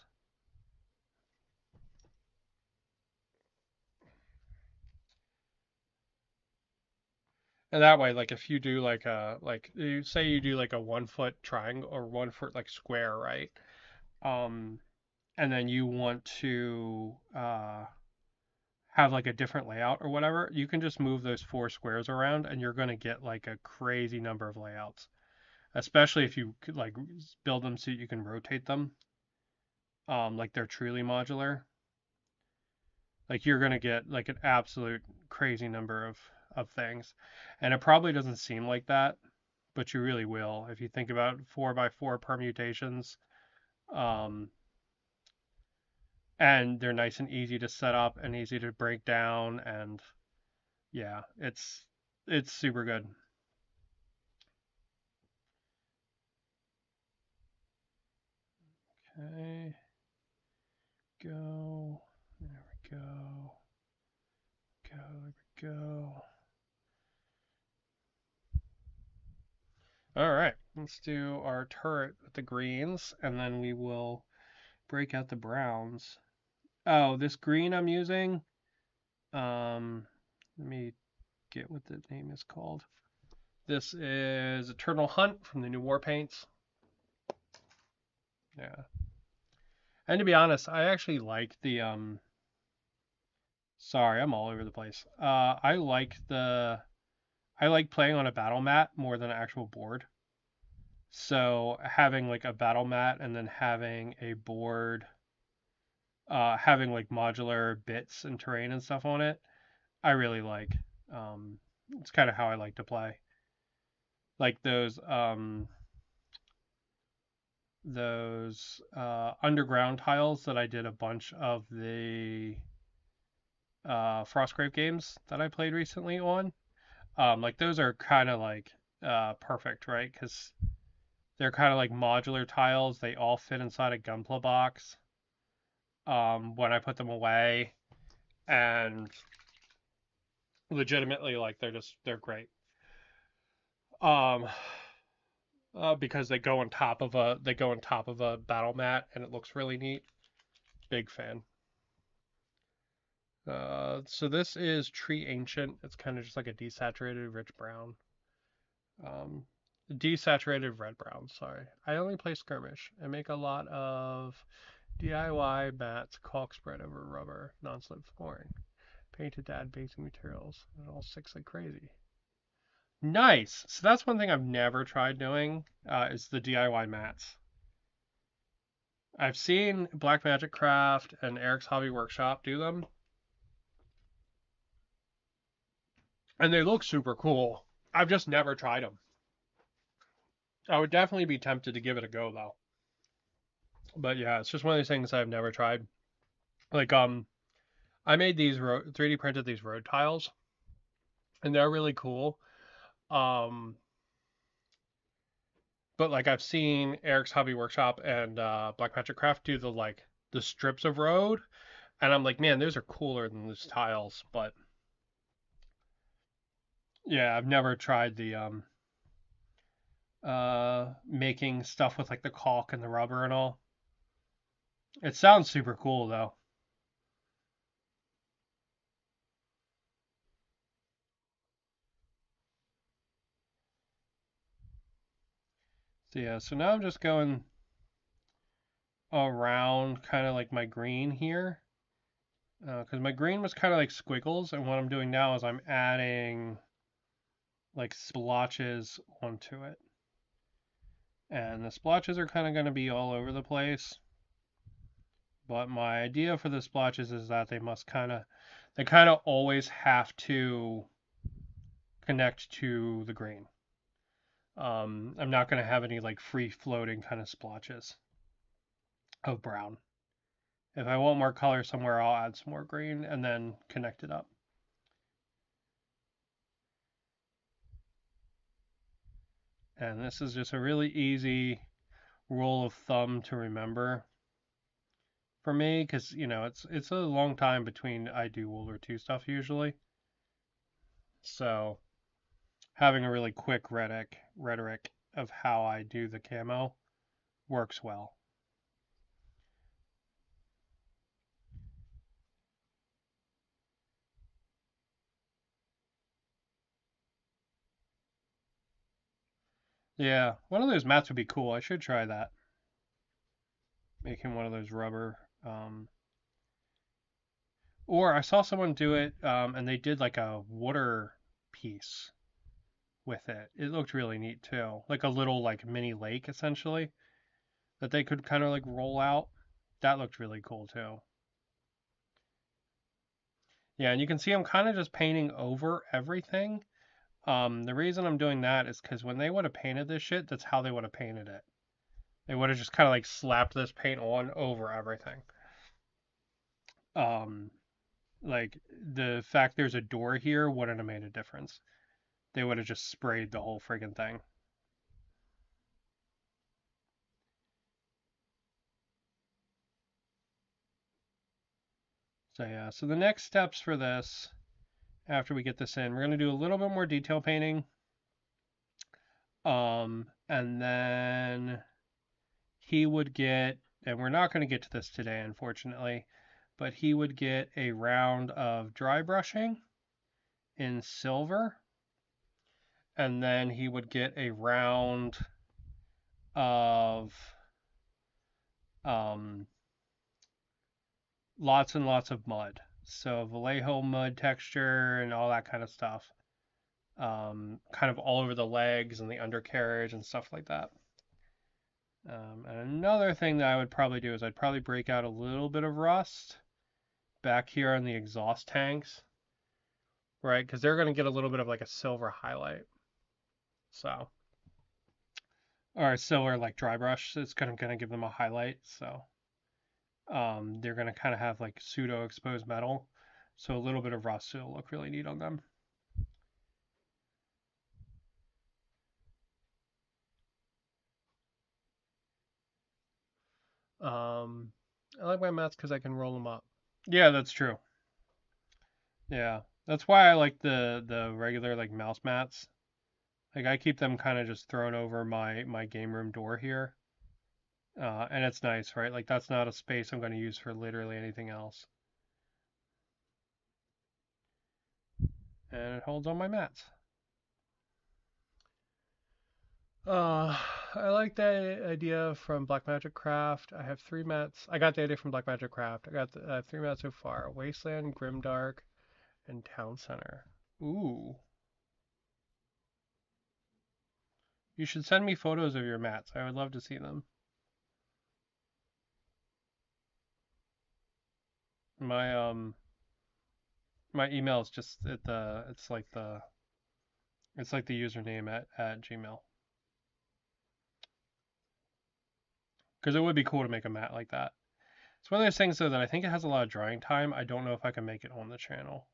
And that way, like if you do like you say you do like a 1 foot triangle or 1 foot like square, right? And then you want to have like a different layout or whatever, you can just move those 4 squares around, and you're going to get like a crazy number of layouts. Especially if you could like build them so you can rotate them, like they're truly modular. Like you're gonna get like an absolute crazy number of things, and it probably doesn't seem like that, but you really will if you think about 4x4 permutations. Um, and they're nice and easy to set up and easy to break down, and yeah, it's super good. Okay, go. There we go. There we go. All right, let's do our turret with the greens, and then we will break out the browns. Oh, this green I'm using, let me get what the name is called. This is Eternal Hunt from the new war paints. Yeah. And to be honest, I actually like the sorry, I'm all over the place. I like playing on a battle mat more than an actual board. So having like a battle mat and then having a board, having like modular bits and terrain and stuff on it, I really like. It's kind of how I like to play. Like those underground tiles that I did a bunch of the Frostgrave games that I played recently on. Like those are kind of like perfect, right? Because they're kind of like modular tiles. They all fit inside a gunpla box when I put them away, and legitimately, like they're great. Um, because they go on top of a battle mat, and it looks really neat. Big fan. So this is Tree Ancient. It's kind of just like a desaturated rich brown. Um, desaturated red brown. Sorry, I only play skirmish. I make a lot of DIY mats, caulk spread over rubber, non-slip flooring, painted to add basing materials. It all sticks like crazy. Nice. So that's one thing I've never tried doing is the DIY mats. I've seen Black Magic Craft and Eric's Hobby Workshop do them, and they look super cool. I've just never tried them. I would definitely be tempted to give it a go though. But yeah, it's just one of these things I've never tried. Like I made these 3D printed these road tiles, and they're really cool. Um, but like I've seen Eric's Hobby Workshop and Black Magic Craft do the strips of road, and I'm like, man, those are cooler than these tiles. But yeah, I've never tried the making stuff with like the caulk and the rubber and all. It sounds super cool though. So yeah, so now I'm just going around kind of like my green here. Because my green was kind of like squiggles, and what I'm doing now is I'm adding like splotches onto it. And the splotches are kind of going to be all over the place. But my idea for the splotches is that they kind of always have to connect to the green. I'm not going to have any like free floating kind of splotches of brown. If I want more color somewhere, I'll add some more green and then connect it up. And this is just a really easy rule of thumb to remember for me, because it's a long time between I do World War II stuff usually. So having a really quick rhetoric of how I do the camo works well. Yeah, one of those mats would be cool. I should try that. Making one of those rubber. Or I saw someone do it, and they did like a water piece with it. It looked really neat too, like a little like mini lake essentially that they could kind of like roll out. That looked really cool too. Yeah, and you can see I'm kind of just painting over everything. The reason I'm doing that is because when they would have painted this shit, that's how they would have painted it. They would have just kind of like slapped this paint on over everything. Um, like the fact there's a door here wouldn't have made a difference. They would have just sprayed the whole friggin' thing. So yeah, so the next steps for this, after we get this in, we're gonna do a little bit more detail painting. And then he would get, and we're not gonna get to this today, unfortunately, but he would get a round of dry brushing in silver, and then he would get a round of um, lots and lots of mud. So Vallejo mud texture and all that kind of stuff. Kind of all over the legs and the undercarriage and stuff like that. And another thing that I would probably do is I'd probably break out a little bit of rust back here on the exhaust tanks, right? Because they're going to get a little bit of like a silver highlight. So, or a silver like dry brush. It's kind of going to give them a highlight. So, they're going to kind of have like pseudo exposed metal. So a little bit of rust will look really neat on them. Um, I like my mats because I can roll them up. Yeah, that's true. Yeah, that's why I like the regular like mouse mats. Like I keep them kind of just thrown over my game room door here, and it's nice, right? Like that's not a space I'm going to use for literally anything else, and it holds on my mats. Uh, I like that idea from Blackmagic Craft. I have three mats. I got the idea from Blackmagic Craft. I have three mats so far: Wasteland, Grimdark, and Town Center. Ooh, you should send me photos of your mats. I would love to see them. My my email is just at the it's like the username at Gmail. Because it would be cool to make a mat like that. It's one of those things though that I think it has a lot of drying time. I don't know if I can make it on the channel.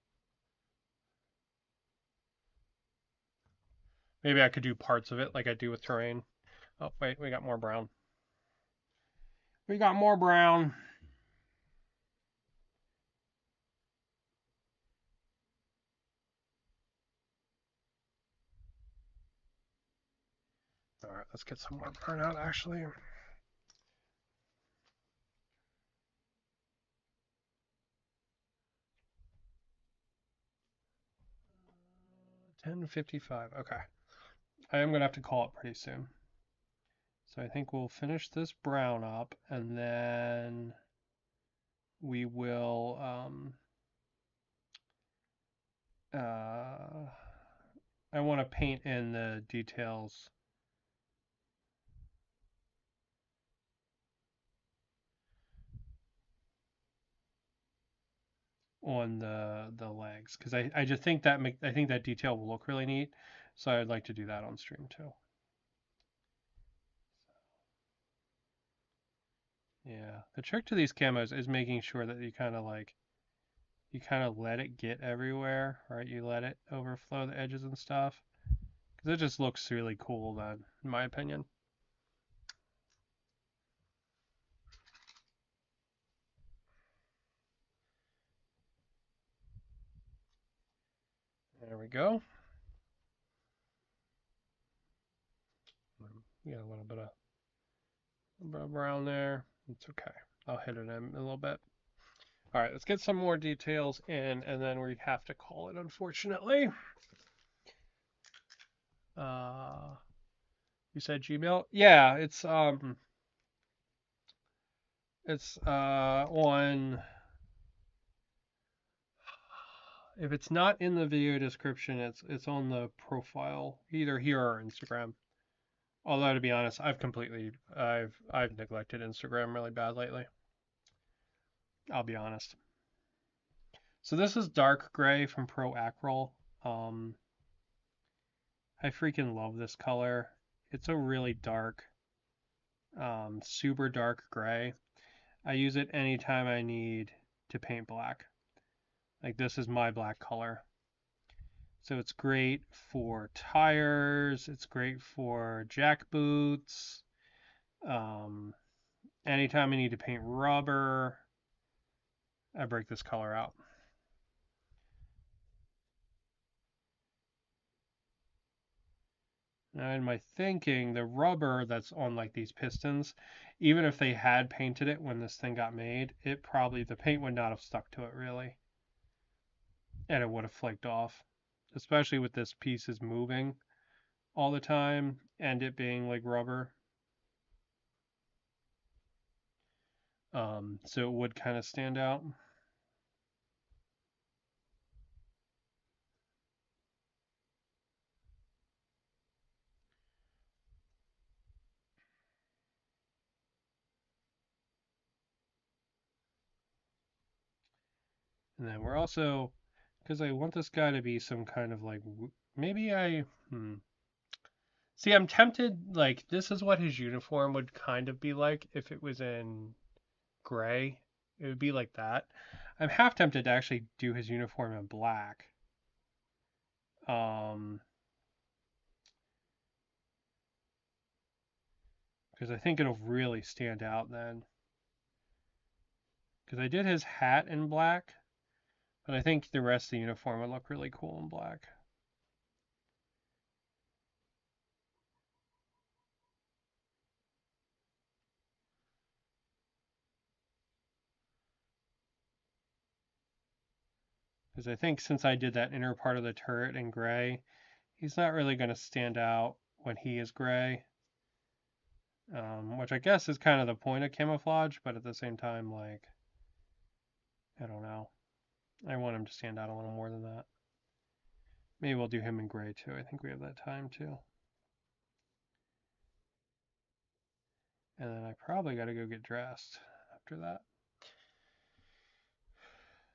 Maybe I could do parts of it like I do with terrain. Oh wait, we got more brown. We got more brown. All right, let's get some more brown out actually. 10:55. Okay. I am gonna have to call it pretty soon. So I think we'll finish this brown up, and then we will I want to paint in the details on the legs, because I just think that I think that detail will look really neat, so I'd like to do that on stream too. Yeah, the trick to these camos is making sure that you kind of let it get everywhere, right? You let it overflow the edges and stuff, because it just looks really cool then, in my opinion. There we go. We got a little bit of brown there. It's okay. I'll hit it in a little bit. All right, let's get some more details in, and then we have to call it, unfortunately. You said Gmail? Yeah, it's on. If it's not in the video description, it's on the profile, either here or Instagram. Although to be honest, I've neglected Instagram really bad lately. I'll be honest. So this is dark gray from Pro Acryl. I freaking love this color. It's a really dark, super dark gray. I use it anytime I need to paint black. Like this is my black color. So it's great for tires. It's great for jack boots. Anytime I need to paint rubber, I break this color out. Now in my thinking, the rubber that's on like these pistons, even if they had painted it when this thing got made, the paint would not have stuck to it really. And it would have flaked off. Especially with this piece is moving all the time and it being like rubber. So it would kind of stand out. And then we're also, because I want this guy to be some kind of like, See, I'm tempted, like, this is what his uniform would kind of be like if it was in gray. It would be like that. I'm half tempted to actually do his uniform in black. Because I think it'll really stand out then. Because I did his hat in black, but I think the rest of the uniform would look really cool in black. Because I think since I did that inner part of the turret in gray, he's not really going to stand out when he is gray. Which I guess is kind of the point of camouflage, but at the same time, like, I don't know. I want him to stand out a little more than that. Maybe we'll do him in gray too. I think we have that time too. And then I probably got to go get dressed after that.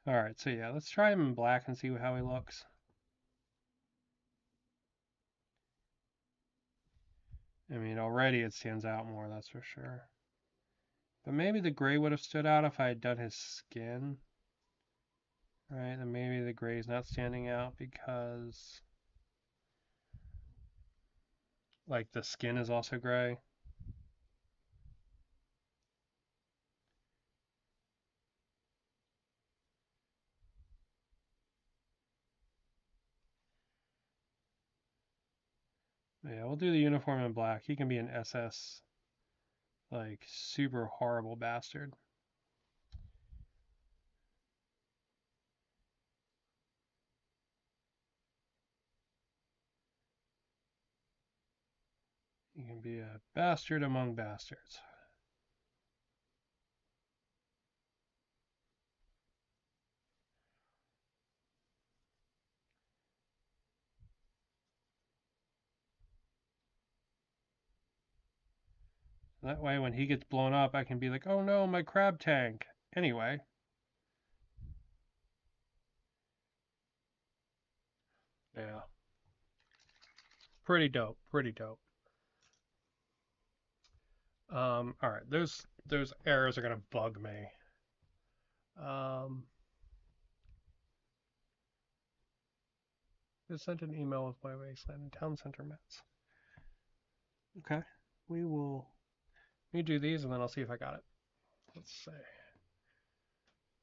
Alright, so yeah, let's try him in black and see how he looks. I mean, already it stands out more, that's for sure. But maybe the gray would have stood out if I had done his skin. Right, and maybe the gray is not standing out because like the skin is also gray. Yeah, we'll do the uniform in black. He can be an SS, like, super horrible bastard. You can be a bastard among bastards. That way, when he gets blown up, I can be like, oh no, my crab tank. Anyway. Yeah. Pretty dope. Pretty dope. All right. Those errors are gonna bug me. Just sent an email with my wasteland and town center maps. Okay. We will. Let me do these and then I'll see if I got it. Let's say.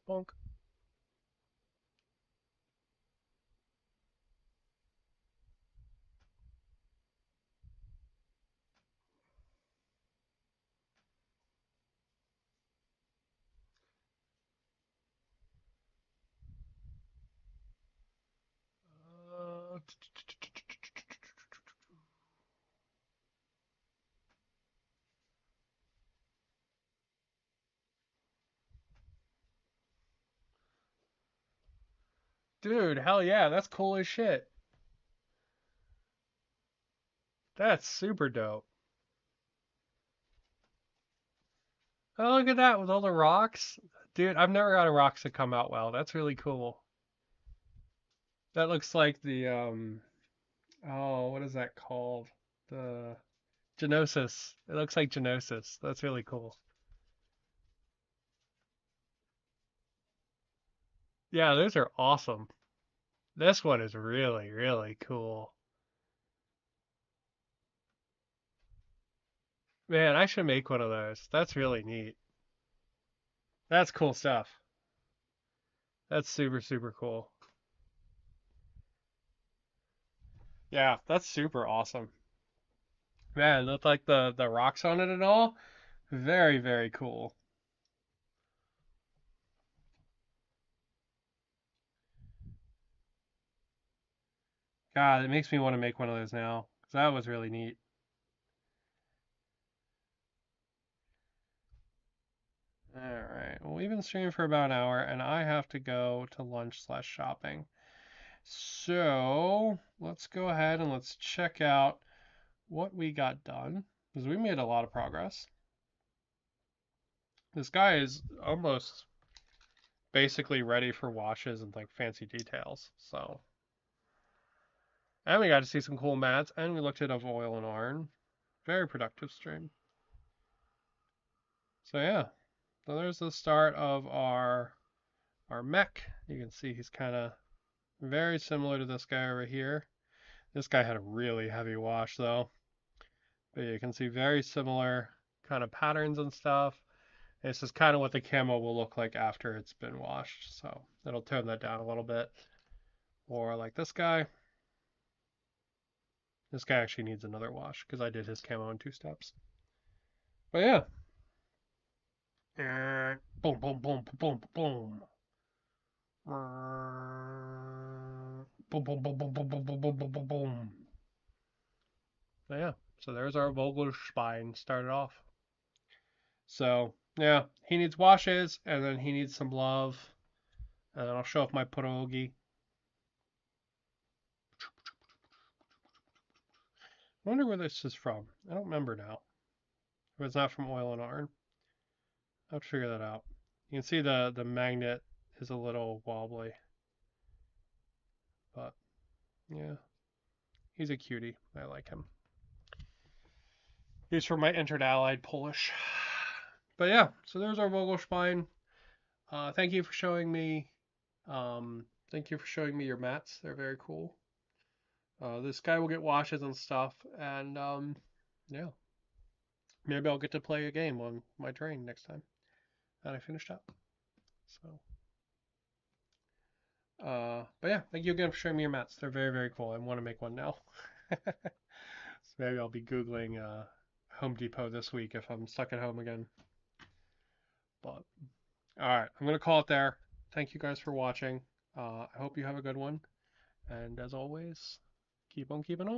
Bonk. Dude, hell yeah, that's cool as shit. That's super dope. Oh, look at that with all the rocks. Dude, I've never got a rocks that come out well. That's really cool. That looks like the oh, what is that called? The Genosis. It looks like Genosis. That's really cool. Yeah, those are awesome. This one is really, really cool. Man, I should make one of those. That's really neat. That's cool stuff. That's super, super cool. Yeah, that's super awesome. Man, look like the rocks on it and all. Very, very cool. God, it makes me want to make one of those now. 'Cause that was really neat. Alright, well, we've been streaming for about an hour, and I have to go to lunch/shopping. So, let's go ahead and let's check out what we got done. Because we made a lot of progress. This guy is almost basically ready for washes and like fancy details. So, and we got to see some cool mats, and we looked at oil and iron. Very productive stream. So yeah, so there's the start of our mech. You can see he's kind of very similar to this guy over here. This guy had a really heavy wash though. But you can see very similar kind of patterns and stuff. This is kind of what the camo will look like after it's been washed. So it'll tone that down a little bit. Or like this guy. This guy actually needs another wash because I did his camo in 2 steps. But yeah. Boom, boom, boom, boom, boom. Boom, boom, boom, boom, boom, boom, boom, boom, boom, boom, boom. So yeah, so there's our Vogelspine started off. So yeah, he needs washes, and then he needs some love, and then I'll show off my pierogi. I wonder where this is from. I don't remember now. If it's not from oil and iron, I'll have to figure that out. You can see the magnet is a little wobbly, but yeah, he's a cutie. I like him. He's from my Interallied Polish. But yeah, so there's our Vogelspine. Thank you for showing me. Thank you for showing me your mats. They're very cool. This guy will get washes and stuff, and yeah, maybe I'll get to play a game on my train next time that I finished up. So, but yeah, thank you again for showing me your mats. They're very, very cool. I want to make one now. So maybe I'll be Googling Home Depot this week if I'm stuck at home again. But all right, I'm gonna call it there. Thank you guys for watching. I hope you have a good one, and as always, keep on keeping on.